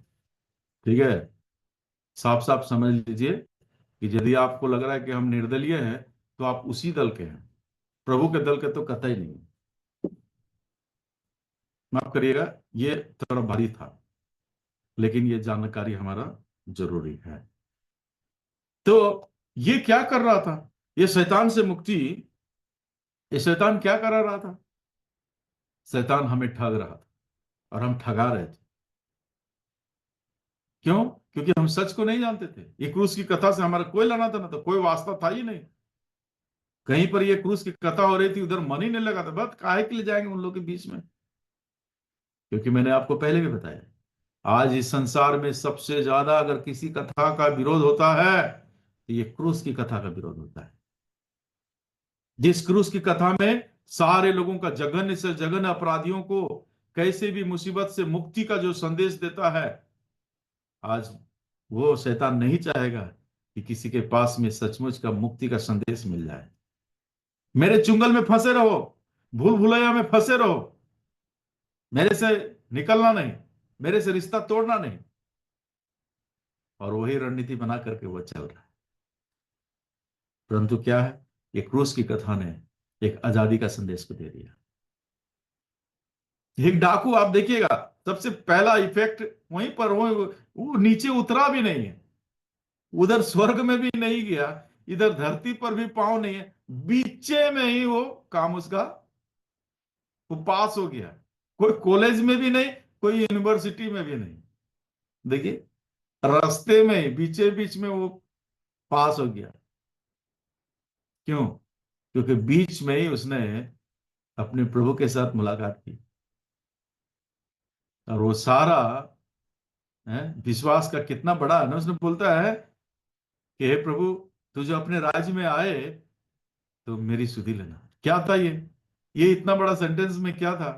ठीक है। साफ साफ समझ लीजिए कि यदि आपको लग रहा है कि हम निर्दलीय हैं तो आप उसी दल के हैं, प्रभु के दल के तो कतई नहीं। माफ करिएगा, ये थोड़ा भारी था, लेकिन ये जानकारी हमारा जरूरी है। तो ये क्या कर रहा था, ये शैतान से मुक्ति, ये शैतान क्या करा रहा था? शैतान हमें ठग रहा था और हम ठगा रहे थे। क्यों? क्योंकि हम सच को नहीं जानते थे। ये क्रूस की कथा से हमारा कोई लेना था ना, तो कोई वास्ता था ही नहीं। कहीं पर ये क्रूस की कथा हो रही थी, उधर मन ही नहीं लगा था, बस काहे के लिए जाएंगे उन लोग के बीच में। क्योंकि मैंने आपको पहले भी बताया, आज इस संसार में सबसे ज्यादा अगर किसी कथा का विरोध होता है तो ये क्रूस की कथा का विरोध होता है। जिस क्रूस की कथा में सारे लोगों का, जघन्य से जघन्य अपराधियों को कैसे भी मुसीबत से मुक्ति का जो संदेश देता है, आज वो शैतान नहीं चाहेगा कि किसी के पास में सचमुच का मुक्ति का संदेश मिल जाए। मेरे चुंगल में फंसे रहो, भूल भुलैया में फंसे रहो, मेरे से निकलना नहीं, मेरे से रिश्ता तोड़ना नहीं। और वही रणनीति बना करके वो चल रहा है। परंतु क्या है, ये क्रूस की कथा ने एक आजादी का संदेश को दे दिया। एक डाकू आप देखिएगा, सबसे पहला इफेक्ट वहीं पर वो नीचे उतरा भी नहीं है, उधर स्वर्ग में भी नहीं गया, इधर धरती पर भी पांव नहीं है, बीचे में ही वो काम उसका, वो पास हो गया। कोई कॉलेज में भी नहीं, कोई यूनिवर्सिटी में भी नहीं, देखिए, रास्ते में ही बीचे बीच में वो पास हो गया। क्यों? क्योंकि बीच में ही उसने अपने प्रभु के साथ मुलाकात की, और वो सारा है विश्वास का कितना बड़ा है ना, उसने बोलता है कि हे प्रभु, तू जो अपने राज्य में आए तो मेरी सुधि लेना। क्या था ये इतना बड़ा सेंटेंस में क्या था?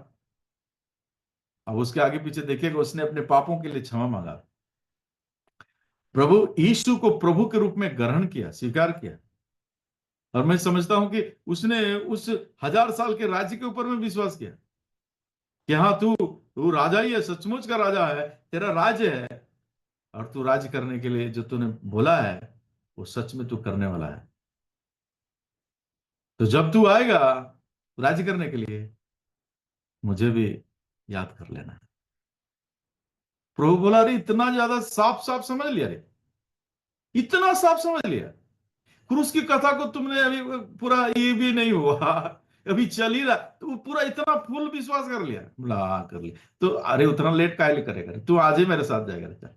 अब उसके आगे पीछे देखिएगा, उसने अपने पापों के लिए क्षमा मांगा, प्रभु यीशु को प्रभु के रूप में ग्रहण किया, स्वीकार किया। और मैं समझता हूं कि उसने उस 1000 साल के राज्य के ऊपर में विश्वास किया कि हाँ, तू तू राजा ही है, सचमुच का राजा है, तेरा राज्य है, और तू राज्य करने के लिए जो तूने बोला है वो सच में तू करने वाला है। तो जब तू आएगा राज्य करने के लिए, मुझे भी याद कर लेना। प्रभु बोला, अरे इतना ज्यादा साफ साफ समझ लिया रे, इतना साफ समझ लिया। क्रूस की कथा को तुमने अभी पूरा ये भी नहीं हुआ, अभी चल ही रहा, तो वो पूरा इतना फुल विश्वास कर लिया। बोला हाँ कर लिया, तो अरे उतना लेट काहे लिए करेगा, तू आज ही मेरे साथ जाएगा बेटा।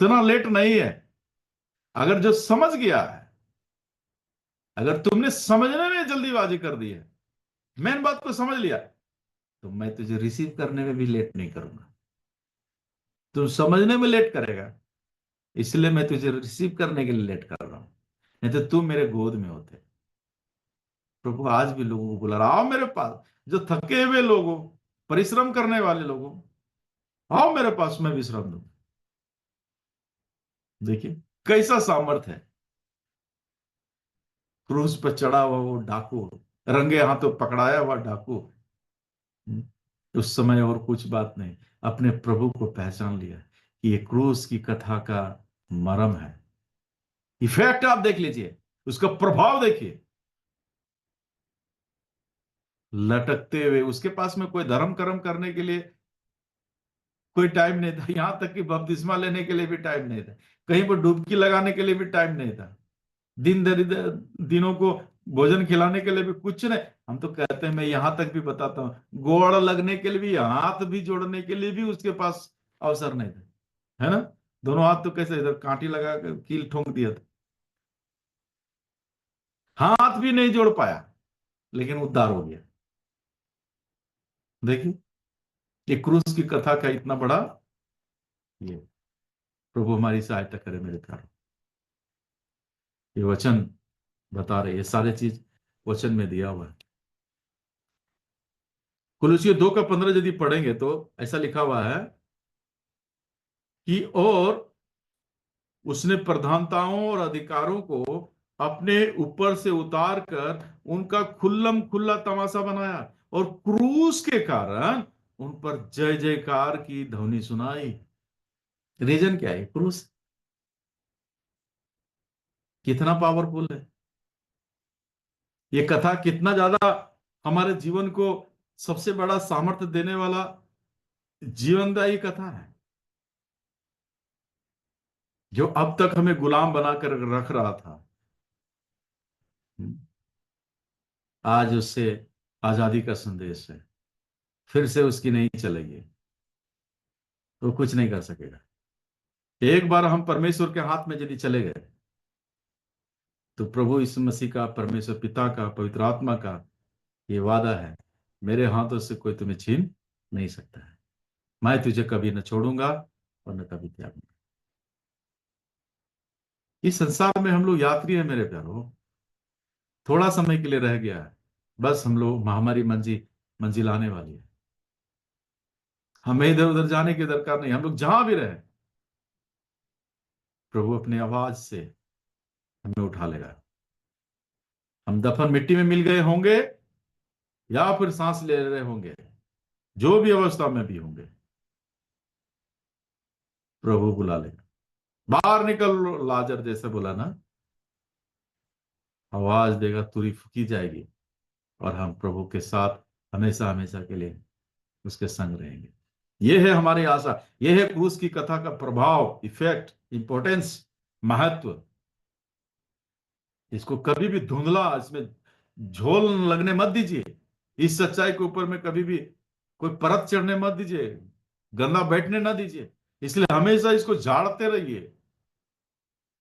इतना लेट नहीं है। अगर जो समझ गया है, अगर तुमने समझने में जल्दीबाजी कर दी है, मेन बात को समझ लिया, तो मैं तुझे रिसीव करने में भी लेट नहीं करूंगा। तू समझने में लेट करेगा, इसलिए मैं तुझे रिसीव करने के लिए लेट कर रहा हूं, नहीं तो तू मेरे गोद में होते। प्रभु आज भी लोगों को बुला रहा, आओ मेरे पास, जो थके हुए लोगों, परिश्रम करने वाले लोगों, आओ मेरे पास, मैं विश्राम दूं। देखिए कैसा सामर्थ है। क्रूस पर चढ़ा हुआ वो डाकू, रंगे हाथों पकड़ाया हुआ डाकू, उस समय और कुछ बात नहीं, अपने प्रभु को पहचान लिया कि ये क्रूस की कथा का मर्म है। इफेक्ट आप देख लीजिए, उसका प्रभाव देखिए। लटकते हुए, उसके पास में कोई धर्म कर्म करने के लिए कोई टाइम नहीं था, यहां तक कि बपतिस्मा लेने के लिए भी टाइम नहीं था, कहीं पर डुबकी लगाने के लिए भी टाइम नहीं था, दिन दरिद्र दिनों को भोजन खिलाने के लिए भी कुछ नहीं। हम तो कहते हैं, मैं यहां तक भी बताता हूं, गोड़ लगने के लिए भी, हाथ भी जोड़ने के लिए भी उसके पास अवसर नहीं था, है ना। दोनों हाथ तो कैसे, इधर कांटी लगा कर कील ठोंक दिया था, हाथ भी नहीं जोड़ पाया, लेकिन उद्धार हो गया। देखिए, ये क्रूस की कथा का इतना बड़ा, ये प्रभु हमारी सहायता करे मेरे प्यारो। ये वचन बता रहे, ये सारे चीज वचन में दिया हुआ है। कुलुसियों 2 का 15 यदि पढ़ेंगे तो ऐसा लिखा हुआ है कि और उसने प्रधानताओं और अधिकारों को अपने ऊपर से उतार कर उनका खुल्लम खुल्ला तमाशा बनाया, और क्रूस के कारण उन पर जय जयकार की ध्वनि सुनाई। रीजन क्या है? क्रूस कितना पावरफुल है, ये कथा कितना ज्यादा हमारे जीवन को सबसे बड़ा सामर्थ्य देने वाला जीवनदायी कथा है, जो अब तक हमें गुलाम बनाकर रख रहा था, आज उससे आजादी का संदेश है। फिर से उसकी नहीं चलेगी, तो कुछ नहीं कर सकेगा। एक बार हम परमेश्वर के हाथ में यदि चले गए, तो प्रभु यीशु मसीह का, परमेश्वर पिता का, पवित्र आत्मा का ये वादा है, मेरे हाथों से कोई तुम्हें छीन नहीं सकता है, मैं तुझे कभी न छोड़ूंगा और न कभी त्यागूंगा। इस संसार में हम लोग यात्री हैं मेरे प्यारो, थोड़ा समय के लिए रह गया है, बस हम लोग, महामारी मंजिल आने वाली है। हमें इधर उधर जाने की दरकार नहीं, हम लोग जहां भी रहे, प्रभु अपनी आवाज से हमें उठा लेगा। हम दफन मिट्टी में मिल गए होंगे या फिर सांस ले रहे होंगे, जो भी अवस्था में भी होंगे, प्रभु बुला लेगा। बाहर निकल लाजर, जैसे बोला ना, आवाज देगा, तुरही फूकी जाएगी, और हम प्रभु के साथ हमेशा हमेशा के लिए उसके संग रहेंगे। यह है हमारी आशा, यह है क्रूस की कथा का प्रभाव, इफेक्ट, इंपॉर्टेंस, महत्व। इसको कभी भी धुंधला, इसमें झोल लगने मत दीजिए, इस सच्चाई के ऊपर में कभी भी कोई परत चढ़ने मत दीजिए, गंदा बैठने ना दीजिए। इसलिए हमेशा इसको झाड़ते रहिए,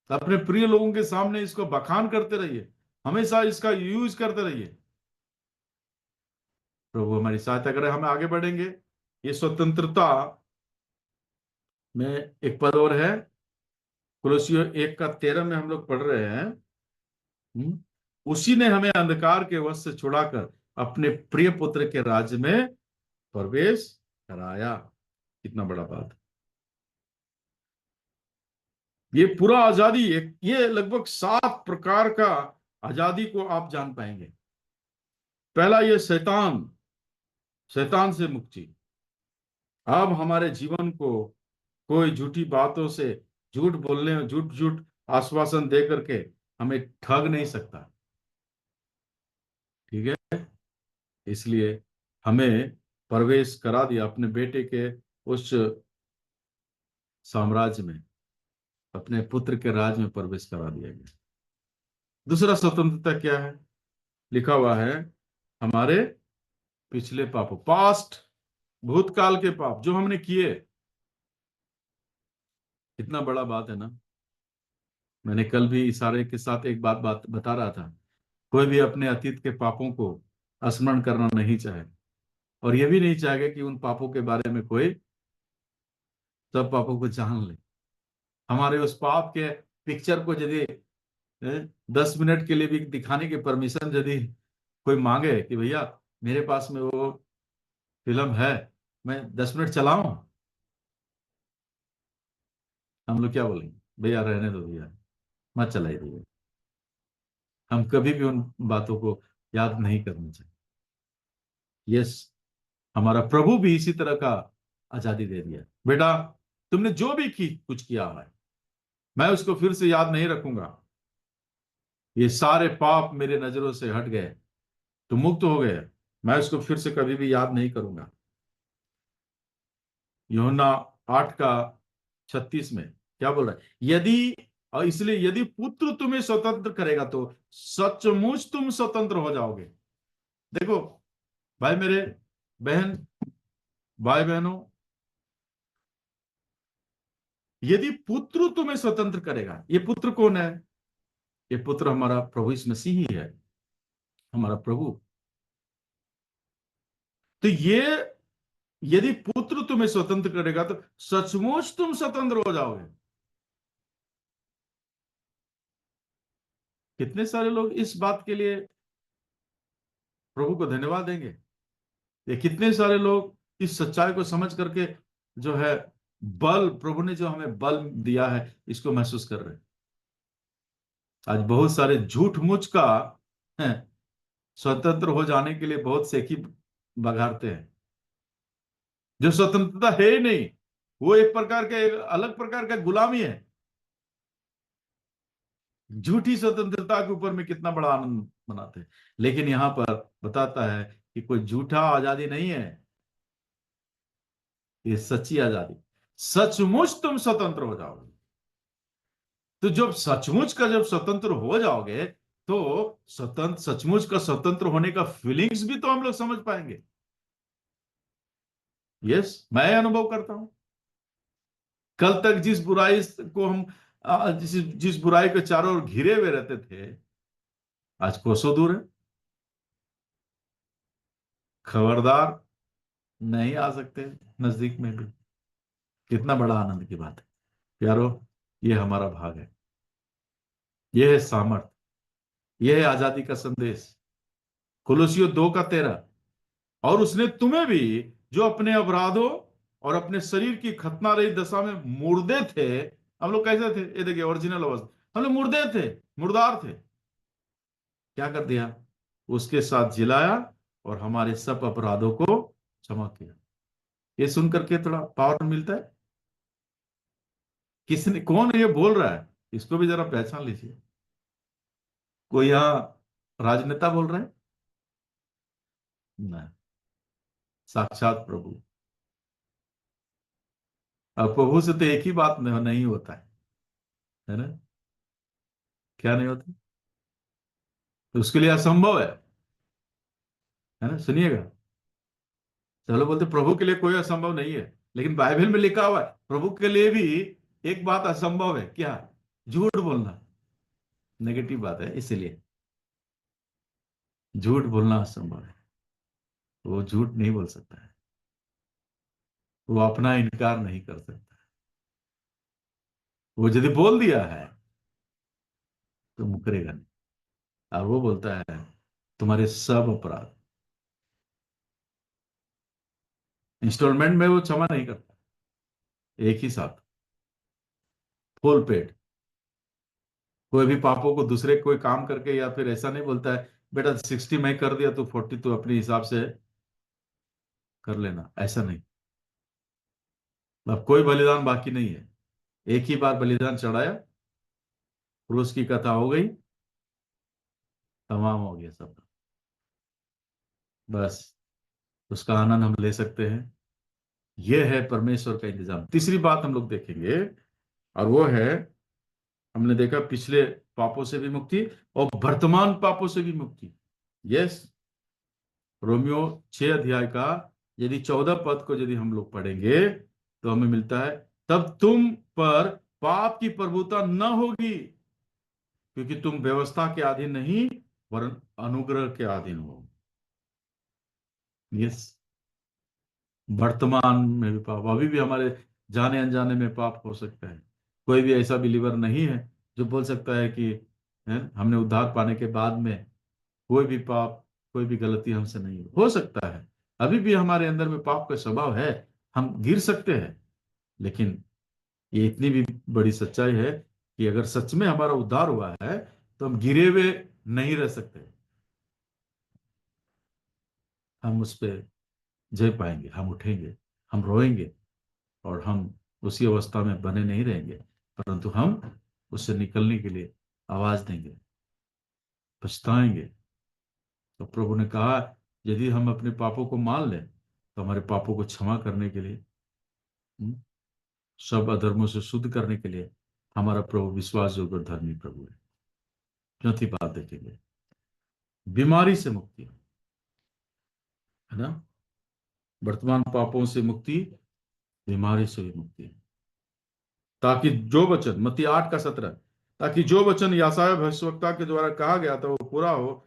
अपने प्रिय लोगों के सामने इसको बखान करते रहिए, हमेशा इसका यूज करते रहिए। प्रभु हमारी सहायता करें, हम आगे बढ़ेंगे। ये स्वतंत्रता में एक पद और है, कुलुसियों 1 का 13 में हम लोग पढ़ रहे हैं। उसी ने हमें अंधकार के वश से छुड़ाकर अपने प्रिय पुत्र के राज्य में प्रवेश कराया। कितना बड़ा बात। ये पूरा आजादी, ये लगभग 7 प्रकार का आजादी को आप जान पाएंगे। पहला, ये शैतान से मुक्ति। अब हमारे जीवन को कोई झूठी बातों से, झूठ बोलने, झूठ झूठ आश्वासन दे करके हमें ठग नहीं सकता, ठीक है। इसलिए हमें प्रवेश करा दिया अपने बेटे के उस साम्राज्य में, अपने पुत्र के राज में प्रवेश करा दिया गया। दूसरा स्वतंत्रता क्या है? लिखा हुआ है, हमारे पिछले पापों, पास्ट, भूतकाल के पाप जो हमने किए। कितना बड़ा बात है ना। मैंने कल भी इशारे के साथ एक बात बता रहा था, कोई भी अपने अतीत के पापों को स्मरण करना नहीं चाहे, और यह भी नहीं चाहेगा कि उन पापों के बारे में कोई सब पापों को जान ले। हमारे उस पाप के पिक्चर को यदि 10 मिनट के लिए भी दिखाने की परमिशन यदि कोई मांगे कि भैया मेरे पास में वो फिल्म है, मैं 10 मिनट चलाऊं, हम लोग क्या बोलेंगे? भैया रहने दो भैया, मत चलाइए भैया। हम कभी भी उन बातों को याद नहीं करना चाहिए। यस, हमारा प्रभु भी इसी तरह का आजादी दे दिया, बेटा तुमने जो भी कुछ किया है, मैं उसको फिर से याद नहीं रखूंगा। ये सारे पाप मेरे नजरों से हट गए, तुम मुक्त हो गए, मैं उसको फिर से कभी भी याद नहीं करूंगा। यूहन्ना 8 का 36 में क्या बोल रहा है? यदि, और इसलिए यदि पुत्र तुम्हें स्वतंत्र करेगा तो सचमुच तुम स्वतंत्र हो जाओगे। देखो भाई मेरे, बहन, भाई बहनों, यदि पुत्र तुम्हें स्वतंत्र करेगा, ये पुत्र कौन है? ये पुत्र हमारा प्रभु यीशु मसीह ही है, हमारा प्रभु। तो ये, यदि पुत्र तुम्हें स्वतंत्र करेगा तो सचमुच तुम स्वतंत्र हो जाओगे। कितने सारे लोग इस बात के लिए प्रभु को धन्यवाद देंगे। ये कितने सारे लोग इस सच्चाई को समझ करके जो है, बल, प्रभु ने जो हमें बल दिया है, इसको महसूस कर रहे हैं। आज बहुत सारे झूठ मूठ का है, स्वतंत्र हो जाने के लिए बहुत सेखी बघारते हैं, जो स्वतंत्रता है ही नहीं। वो एक प्रकार का, एक अलग प्रकार का गुलामी है। झूठी स्वतंत्रता के ऊपर में कितना बड़ा आनंद मनाते हैं, लेकिन यहां पर बताता है कि कोई झूठा आजादी नहीं है, ये सच्ची आजादी। सचमुच तुम स्वतंत्र हो जाओगे। तो जब सचमुच का, जब स्वतंत्र हो जाओगे तो स्वतंत्र, सचमुच का स्वतंत्र होने का फीलिंग्स भी तो हम लोग समझ पाएंगे। यस, मैं अनुभव करता हूं। कल तक जिस बुराई को हम जिस जिस बुराई के चारों ओर घिरे हुए रहते थे, आज कोसों दूर है। खबरदार, नहीं आ सकते नजदीक में भी। कितना बड़ा आनंद की बात है प्यारो, ये हमारा भाग है, ये है सामर्थ, ये है आजादी का संदेश। कुलुसियों 2 का 13, और उसने तुम्हें भी, जो अपने अपराधों और अपने शरीर की खतना रही दशा में मुर्दे थे। हम लोग कैसे थे? ये देखिए ओरिजिनल अवस्था, हम लोग मुर्दे थे, मुर्दार थे, क्या कर दिया? उसके साथ जिलाया और हमारे सब अपराधों को क्षमा किया। ये सुन करके थोड़ा पावर मिलता है। किसने, कौन ये बोल रहा है? इसको भी जरा पहचान लीजिए। कोई यहाँ राजनेता बोल रहे हैं? नहीं, साक्षात प्रभु। अब प्रभु से तो एक ही बात नहीं होता है ना? क्या नहीं होता? तो उसके लिए असंभव है ना? सुनिएगा, चलो बोलते प्रभु के लिए कोई असंभव नहीं है, लेकिन बाइबल में लिखा हुआ है प्रभु के लिए भी एक बात असंभव है, क्या? झूठ बोलना। नेगेटिव बात है, इसलिए झूठ बोलना असंभव है। वो झूठ नहीं बोल सकता है, वो अपना इनकार नहीं कर सकता। वो यदि बोल दिया है तो मुकरेगा नहीं। और वो बोलता है तुम्हारे सब अपराध, इंस्टॉलमेंट में वो क्षमा नहीं करता, एक ही साथ, फुल पेड। कोई भी पापों को दूसरे कोई काम करके या फिर ऐसा नहीं बोलता है बेटा 60 मैं कर दिया तो 40 तो अपने हिसाब से कर लेना, ऐसा नहीं। अब कोई बलिदान बाकी नहीं है, एक ही बार बलिदान चढ़ाया, क्रूस की कथा हो गई, तमाम हो गया सब। बस उसका आनंद हम ले सकते हैं। यह है परमेश्वर का इंतजाम। तीसरी बात हम लोग देखेंगे, और वो है, हमने देखा पिछले पापों से भी मुक्ति और वर्तमान पापों से भी मुक्ति। यस, रोमियो 6 अध्याय का यदि 14 पद को यदि हम लोग पढ़ेंगे तो हमें मिलता है, तब तुम पर पाप की प्रभुता न होगी, क्योंकि तुम व्यवस्था के अधीन नहीं वरन अनुग्रह के अधीन हो। यस, वर्तमान में भी पाप, अभी भी हमारे जाने अनजाने में पाप हो सकता है। कोई भी ऐसा बिलीवर नहीं है जो बोल सकता है कि, है, हमने उद्धार पाने के बाद में कोई भी पाप, कोई भी गलती हमसे नहीं हो सकता है, अभी भी हमारे अंदर में पाप का स्वभाव है, हम गिर सकते हैं। लेकिन ये इतनी भी बड़ी सच्चाई है कि अगर सच में हमारा उद्धार हुआ है तो हम गिरे हुए नहीं रह सकते। हम उस पर जय पाएंगे, हम उठेंगे, हम रोएंगे, और हम उसी अवस्था में बने नहीं रहेंगे, परंतु हम उससे निकलने के लिए आवाज देंगे, पछताएंगे। तो प्रभु ने कहा, यदि हम अपने पापों को मान लें तो हमारे पापों को क्षमा करने के लिए, हम्म, सब अधर्मों से शुद्ध करने के लिए हमारा प्रभु विश्वास योग्य और धर्मी प्रभु है। चौथी बात देखेंगे, बीमारी से मुक्ति, है ना। वर्तमान पापों से मुक्ति, बीमारी से भी मुक्ति, ताकि जो वचन, मत्ती 8 का 17, ताकि जो वचन यशायाह भविष्यवक्ता के द्वारा कहा गया था वो पूरा हो,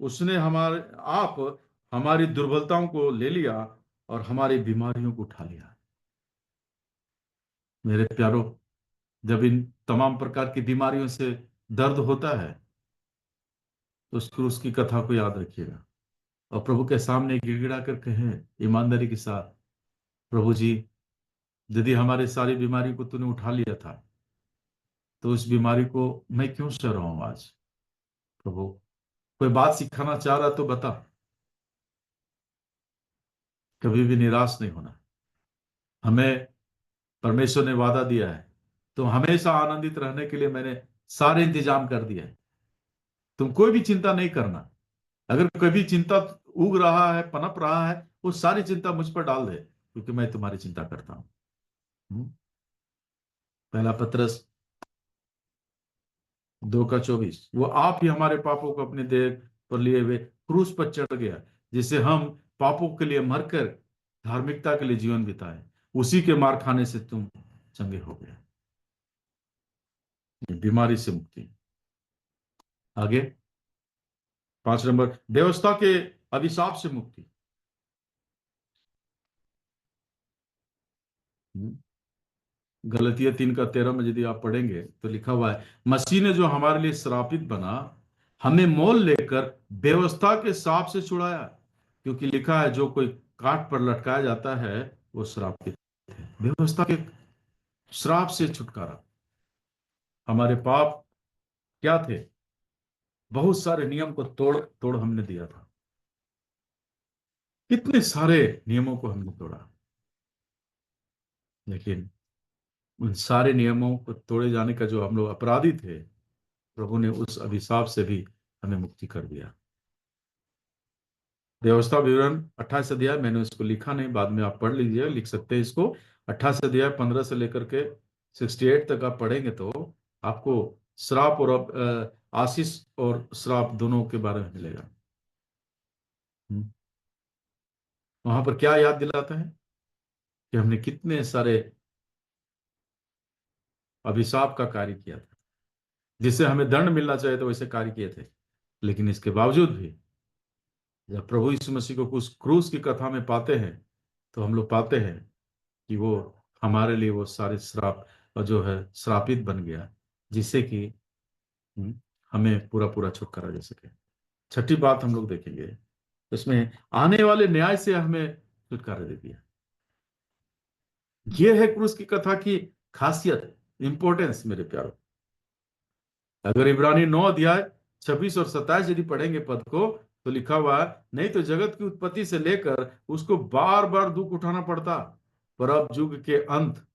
उसने हमारे आप हमारी दुर्बलताओं को ले लिया और हमारी बीमारियों को उठा लिया। मेरे प्यारो, जब इन तमाम प्रकार की बीमारियों से दर्द होता है तो उस क्रूस की कथा को याद रखिएगा और प्रभु के सामने गिड़गिड़ा कर कहें ईमानदारी के साथ, प्रभु जी, यदि हमारे सारी बीमारी को तूने उठा लिया था तो उस बीमारी को मैं क्यों सह रहा हूं आज। प्रभु, कोई बात सिखाना चाह रहा तो बता। कभी भी निराश नहीं होना। हमें परमेश्वर ने वादा दिया है, तो हमेशा आनंदित रहने के लिए मैंने सारे इंतजाम कर दिया है। तुम कोई भी चिंता नहीं करना। अगर कभी चिंता उग रहा है, पनप रहा है, वो सारी चिंता मुझ पर डाल दे, क्योंकि मैं तुम्हारी चिंता करता हूं। हम्म? पहला पत्रस 2 का 24, वो आप ही हमारे पापों को अपने देह पर लिए हुए क्रूस पर चढ़ गया, जिससे हम पापों के लिए मरकर धार्मिकता के लिए जीवन बिताए। उसी के मार खाने से तुम चंगे हो गए। ये बीमारी से मुक्ति। आगे 5 नंबर, व्यवस्था के अभिशाप से मुक्ति। गलतियां 3 का 13 में यदि आप पढ़ेंगे तो लिखा हुआ है, मसीह ने जो हमारे लिए श्रापित बना, हमें मोल लेकर व्यवस्था के शाप से छुड़ाया। क्योंकि लिखा है, जो कोई काट पर लटकाया जाता है वो श्रापित है। व्यवस्था के श्राप से छुटकारा। हमारे पाप क्या थे? बहुत सारे नियम को तोड़ तोड़ हमने दिया था। कितने सारे नियमों को हमने तोड़ा, लेकिन उन सारे नियमों को तोड़े जाने का जो हम लोग अपराधी थे, प्रभु ने उस अभिशाप से भी हमें मुक्ति कर दिया। व्यवस्था विवरण 28 अध्याय, मैंने उसको लिखा नहीं, बाद में आप पढ़ लीजिए, लिख सकते हैं इसको। 28 अध्याय 15 से लेकर के 68 तक आप पढ़ेंगे तो आपको श्राप और आशीष और श्राप दोनों के बारे में मिलेगा। वहां पर क्या याद दिलाता है कि हमने कितने सारे अभिशाप का कार्य किया था, जिससे हमें दंड मिलना चाहिए, तो वैसे कार्य किए थे। लेकिन इसके बावजूद भी जब प्रभु यीशु मसीह को उस क्रूस की कथा में पाते हैं, तो हम लोग पाते हैं कि वो हमारे लिए वो सारे श्राप और जो है श्रापित बन गया, जिससे कि हमें पूरा पूरा छुटकारा दे सके। छठी बात हम लोग देखेंगे, इसमें आने वाले न्याय से हमें छुटकारा दे दिया। ये है क्रूस की कथा की खासियत, इंपॉर्टेंस मेरे प्यारों। अगर इब्रानी 9 अध्याय 26 और 27 यदि पढ़ेंगे पद को, तो लिखा हुआ है, नहीं तो जगत की उत्पत्ति से लेकर उसको बार बार दुख उठाना पड़ता, पर अब युग के अंत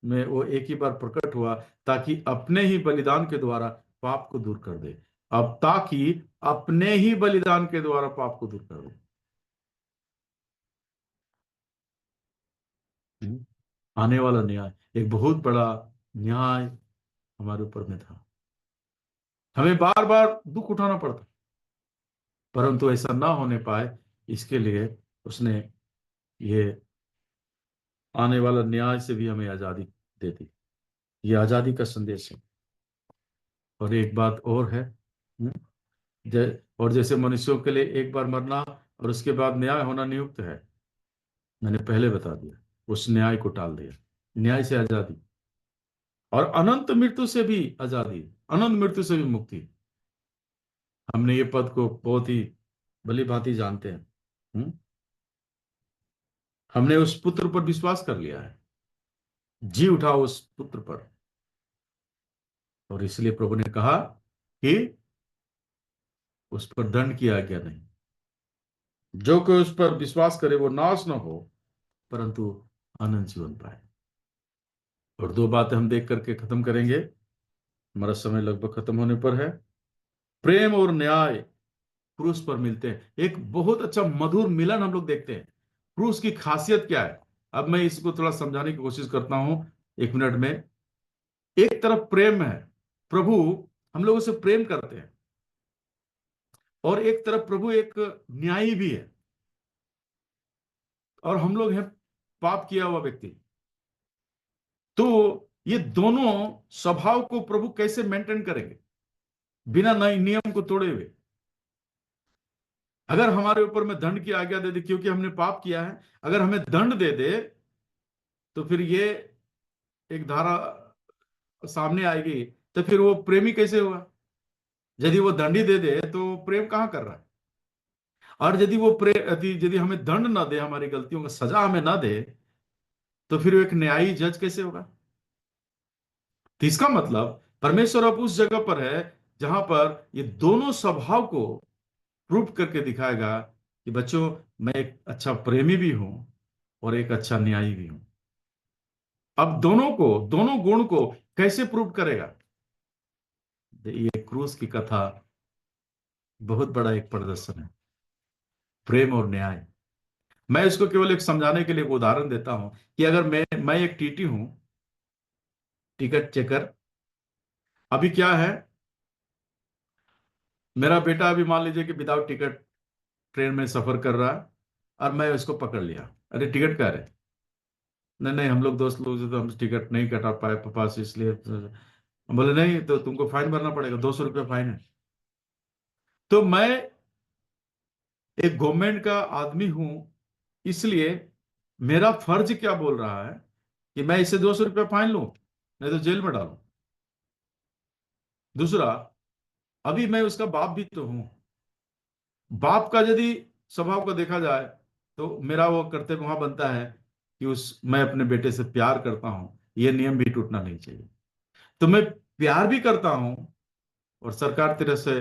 में वो एक ही बार प्रकट हुआ, ताकि अपने ही बलिदान के द्वारा पाप को दूर कर दे। अब ताकि अपने ही बलिदान के द्वारा पाप को दूर कर दे। आने वाला न्याय, एक बहुत बड़ा न्याय हमारे ऊपर में था। हमें बार बार दुख उठाना पड़ता, परंतु ऐसा ना होने पाए, इसके लिए उसने ये आने वाला न्याय से भी हमें आजादी दे दी। ये आजादी का संदेश है। और एक बात और है, हम्म, और जैसे मनुष्यों के लिए एक बार मरना और उसके बाद न्याय होना नियुक्त है, मैंने पहले बता दिया, उस न्याय को टाल दिया। न्याय से आजादी और अनंत मृत्यु से भी आजादी, अनंत मृत्यु से भी मुक्ति। हमने ये पद को बहुत ही भली भांति जानते हैं। हमने उस पुत्र पर विश्वास कर लिया है, जी उठा उस पुत्र पर, और इसलिए प्रभु ने कहा कि उस पर दंड की आज्ञा नहीं, जो कोई उस पर विश्वास करे वो नाश न हो परंतु अनंत जीवन पाए। और दो बातें हम देख करके खत्म करेंगे, हमारा समय लगभग खत्म होने पर है। प्रेम और न्याय क्रूस पर मिलते हैं, एक बहुत अच्छा मधुर मिलन हम लोग देखते हैं। क्रूस की खासियत क्या है, अब मैं इसको थोड़ा समझाने की कोशिश करता हूं 1 मिनट में। एक तरफ प्रेम है, प्रभु हम लोगों से प्रेम करते हैं, और एक तरफ प्रभु एक न्यायी भी है, और हम लोग हैं पाप किया हुआ व्यक्ति। तो ये दोनों स्वभाव को प्रभु कैसे मेंटेन करेंगे बिना नए नियम को तोड़े हुए? अगर हमारे ऊपर में दंड की आज्ञा दे दे क्योंकि हमने पाप किया है, अगर हमें दंड दे दे तो फिर ये एक धारा सामने आएगी, तो फिर वो प्रेमी कैसे होगा? यदि वो दंड ही दे दे तो प्रेम कहां कर रहा है? और यदि वो यदि हमें दंड ना दे, हमारी गलतियों का सजा हमें ना दे, तो फिर वो एक न्यायी जज कैसे होगा? तो इसका मतलब परमेश्वर अब उस जगह पर है जहां पर ये दोनों स्वभाव को प्रूव करके दिखाएगा कि बच्चों, मैं एक अच्छा प्रेमी भी हूं और एक अच्छा न्यायी भी हूं। अब दोनों को, दोनों गुण को कैसे प्रूव करेगा? ये क्रूस की कथा बहुत बड़ा एक प्रदर्शन है, प्रेम और न्याय। मैं इसको केवल एक समझाने के लिए एक उदाहरण देता हूं कि अगर मैं एक टीटी हूं, टिकट चेकर। अभी क्या है, मेरा बेटा अभी मान लीजिए कि विदाउट टिकट ट्रेन में सफर कर रहा है, और मैं उसको पकड़ लिया, अरे टिकट कह रहे, नहीं नहीं हम लोग दोस्त लोग जो, तो हम टिकट नहीं कटा पाए पापा से, इसलिए बोले नहीं तो तुमको फाइन भरना पड़ेगा, 200 रुपया फाइन है। तो मैं एक गवर्नमेंट का आदमी हूं, इसलिए मेरा फर्ज क्या बोल रहा है कि मैं इसे 200 रुपया फाइन लूं, नहीं तो जेल में डालूं। दूसरा, अभी मैं उसका बाप भी तो हूं। बाप का यदि स्वभाव को देखा जाए तो मेरा वो कर्तव्य वहां बनता है कि उस मैं अपने बेटे से प्यार करता हूं, ये नियम भी टूटना नहीं चाहिए। तो मैं प्यार भी करता हूं, और सरकार तरह से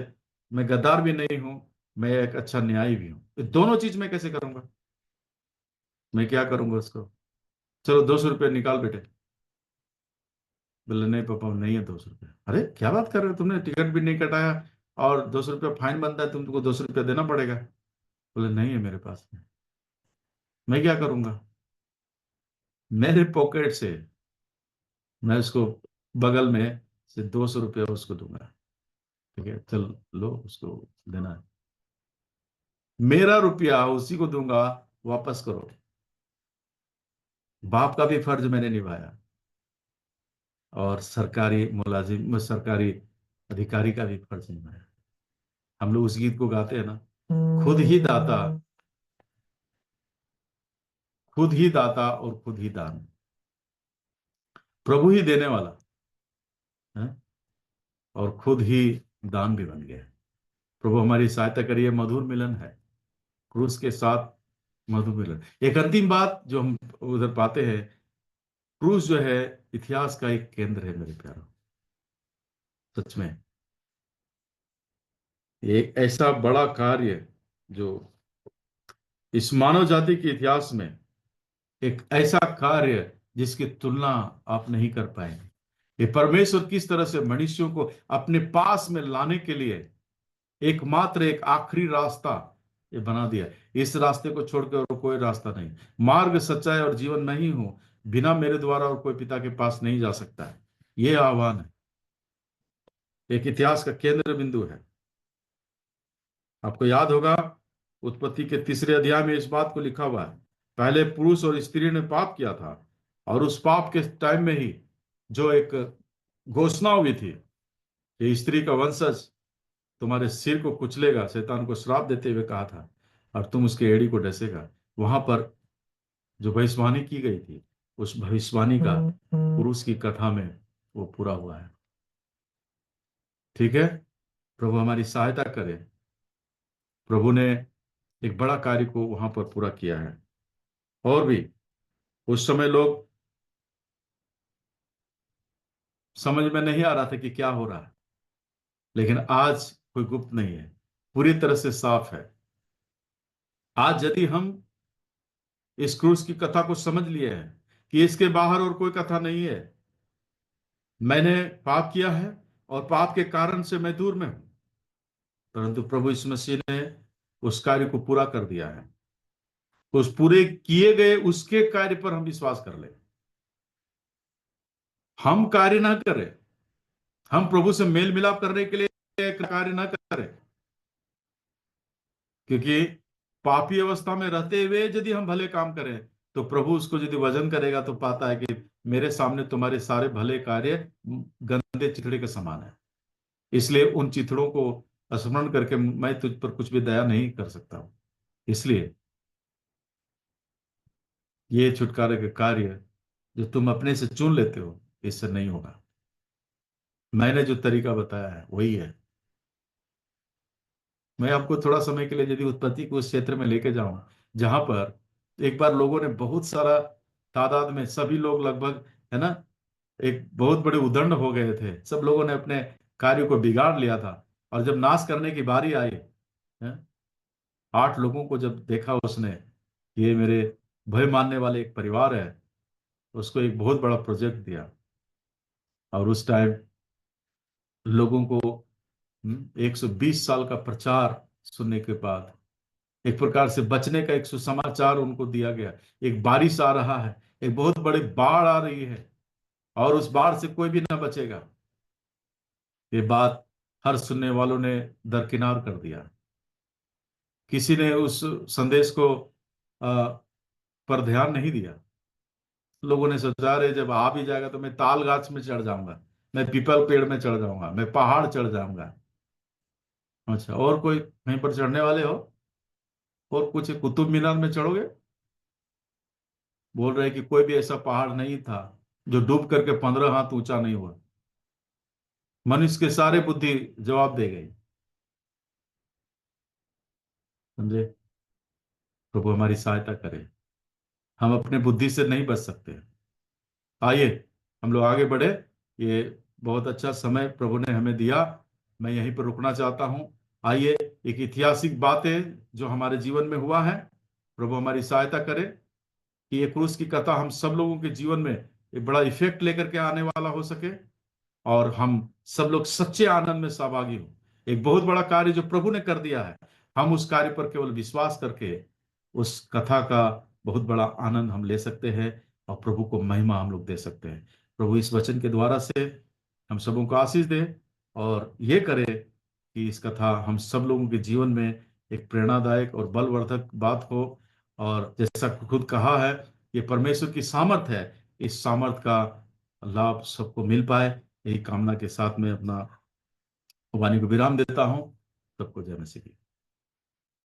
मैं गद्दार भी नहीं हूं, मैं एक अच्छा न्यायी भी हूं। ये दोनों चीज मैं कैसे करूंगा? मैं क्या करूंगा उसको? चलो 200 रुपये निकाल बेटे। बोले नहीं पापा नहीं है 200 रुपये। अरे क्या बात कर रहे हो, तुमने टिकट भी नहीं कटाया और 200 रुपया फाइन बनता है, तुमको 200 रुपया देना पड़ेगा। बोले नहीं है मेरे पास में। मैं क्या करूंगा? मेरे पॉकेट से मैं उसको बगल में से 200 रुपया उसको दूंगा। ठीक है, चल लो उसको देना है, मेरा रुपया उसी को दूंगा, वापस करो। बाप का भी फर्ज मैंने निभाया, और सरकारी मुलाजिम सरकारी अधिकारी का भी फर्ज निभाया। हम लोग उस गीत को गाते हैं ना, खुद ही दाता, खुद ही दाता और खुद ही दान, प्रभु ही देने वाला है, और खुद ही दान भी बन गया। प्रभु हमारी सहायता करिए। मधुर मिलन है क्रूस के साथ, मधुर मिलन। एक अंतिम बात जो हम उधर पाते हैं, क्रूस जो है इतिहास का एक केंद्र है मेरे प्यारों। सच में एक ऐसा बड़ा कार्य जो इस मानव जाति के इतिहास में, एक ऐसा कार्य जिसकी तुलना आप नहीं कर पाएंगे। ये परमेश्वर किस तरह से मनुष्यों को अपने पास में लाने के लिए एकमात्र एक आखिरी रास्ता ये बना दिया। इस रास्ते को छोड़कर और कोई रास्ता नहीं, मार्ग सच्चाई और जीवन नहीं हो, बिना मेरे द्वारा और कोई पिता के पास नहीं जा सकता है। ये आह्वान है, एक इतिहास का केंद्र बिंदु है। आपको याद होगा उत्पत्ति के 3 अध्याय में इस बात को लिखा हुआ है, पहले पुरुष और स्त्री ने पाप किया था, और उस पाप के टाइम में ही जो एक घोषणा हुई थी कि स्त्री का वंशज तुम्हारे सिर को कुचलेगा, शैतान को श्राप देते हुए कहा था, और तुम उसके एड़ी को डसेगा। वहां पर जो भविष्यवाणी की गई थी, उस भविष्यवाणी का पुरुष की कथा में वो पूरा हुआ है। ठीक है, प्रभु हमारी सहायता करे। प्रभु ने एक बड़ा कार्य को वहां पर पूरा किया है। और भी उस समय लोग समझ में नहीं आ रहा था कि क्या हो रहा है, लेकिन आज कोई गुप्त नहीं है, पूरी तरह से साफ है। आज यदि हम इस क्रूस की कथा को समझ लिए हैं कि इसके बाहर और कोई कथा नहीं है, मैंने पाप किया है और पाप के कारण से मैं दूर में हूं, परंतु प्रभु यीशु मसीह ने उस कार्य को पूरा कर दिया है। उस पूरे किए गए उसके कार्य पर हम विश्वास कर ले, हम कार्य ना करें, हम प्रभु से मेल मिलाप करने के लिए एक कार्य ना करें, क्योंकि पापी अवस्था में रहते हुए यदि हम भले काम करें तो प्रभु उसको यदि वजन करेगा तो पाता है कि मेरे सामने तुम्हारे सारे भले कार्य गंदे चिथड़े के समान है। इसलिए उन चिथड़ों को स्मरण करके मैं तुझ पर कुछ भी दया नहीं कर सकता हूं। इसलिए ये छुटकारे का कार्य जो तुम अपने से चुन लेते हो, इससे नहीं होगा। मैंने जो तरीका बताया है वही है। मैं आपको थोड़ा समय के लिए यदि उत्पत्ति को उस क्षेत्र में लेके जाऊं जहां पर एक बार लोगों ने बहुत सारा तादाद में, सभी लोग लगभग, है ना, एक बहुत बड़े उदंड हो गए थे, सब लोगों ने अपने कार्य को बिगाड़ लिया था। और जब नाश करने की बारी आई, है, 8 लोगों को जब देखा उसने, ये मेरे भय मानने वाले एक परिवार है, उसको एक बहुत बड़ा प्रोजेक्ट दिया। और उस टाइम लोगों को 120 साल का प्रचार सुनने के बाद एक प्रकार से बचने का एक सुसमाचार उनको दिया गया। एक बारिश आ रहा है, एक बहुत बड़ी बाढ़ आ रही है, और उस बाढ़ से कोई भी ना बचेगा। ये बात हर सुनने वालों ने दरकिनार कर दिया। किसी ने उस संदेश को पर ध्यान नहीं दिया। लोगों ने सोचा, अरे जब आ भी जाएगा तो मैं ताल गाछ में चढ़ जाऊंगा, मैं पीपल पेड़ में चढ़ जाऊंगा, मैं पहाड़ चढ़ जाऊंगा। अच्छा, और कोई कहीं पर चढ़ने वाले हो? और कुछ कुतुब मीनार में चढ़ोगे? बोल रहे कि कोई भी ऐसा पहाड़ नहीं था जो डूब करके 15 हाथ ऊंचा नहीं हुआ। मनुष्य के सारे बुद्धि जवाब दे गई। समझे? प्रभु हमारी सहायता करे। हम अपने बुद्धि से नहीं बच सकते। आइए हम लोग आगे बढ़े। ये बहुत अच्छा समय प्रभु ने हमें दिया। मैं यहीं पर रुकना चाहता हूं। आइए, एक ऐतिहासिक बात है जो हमारे जीवन में हुआ है। प्रभु हमारी सहायता करे कि ये क्रूस की कथा हम सब लोगों के जीवन में एक बड़ा इफेक्ट लेकर के आने वाला हो सके, और हम सब लोग सच्चे आनंद में सहभागी हो। एक बहुत बड़ा कार्य जो प्रभु ने कर दिया है, हम उस कार्य पर केवल विश्वास करके उस कथा का बहुत बड़ा आनंद हम ले सकते हैं, और प्रभु को महिमा हम लोग दे सकते हैं। प्रभु इस वचन के द्वारा से हम सबों को आशीष दे, और ये करे कि इस कथा हम सब लोगों के जीवन में एक प्रेरणादायक और बलवर्धक बात हो। और जैसा खुद कहा है, ये परमेश्वर की सामर्थ है, इस सामर्थ का लाभ सबको मिल पाए। यही कामना के साथ मैं अपना वाणी को विराम देता हूं। सबको जय मसीह की।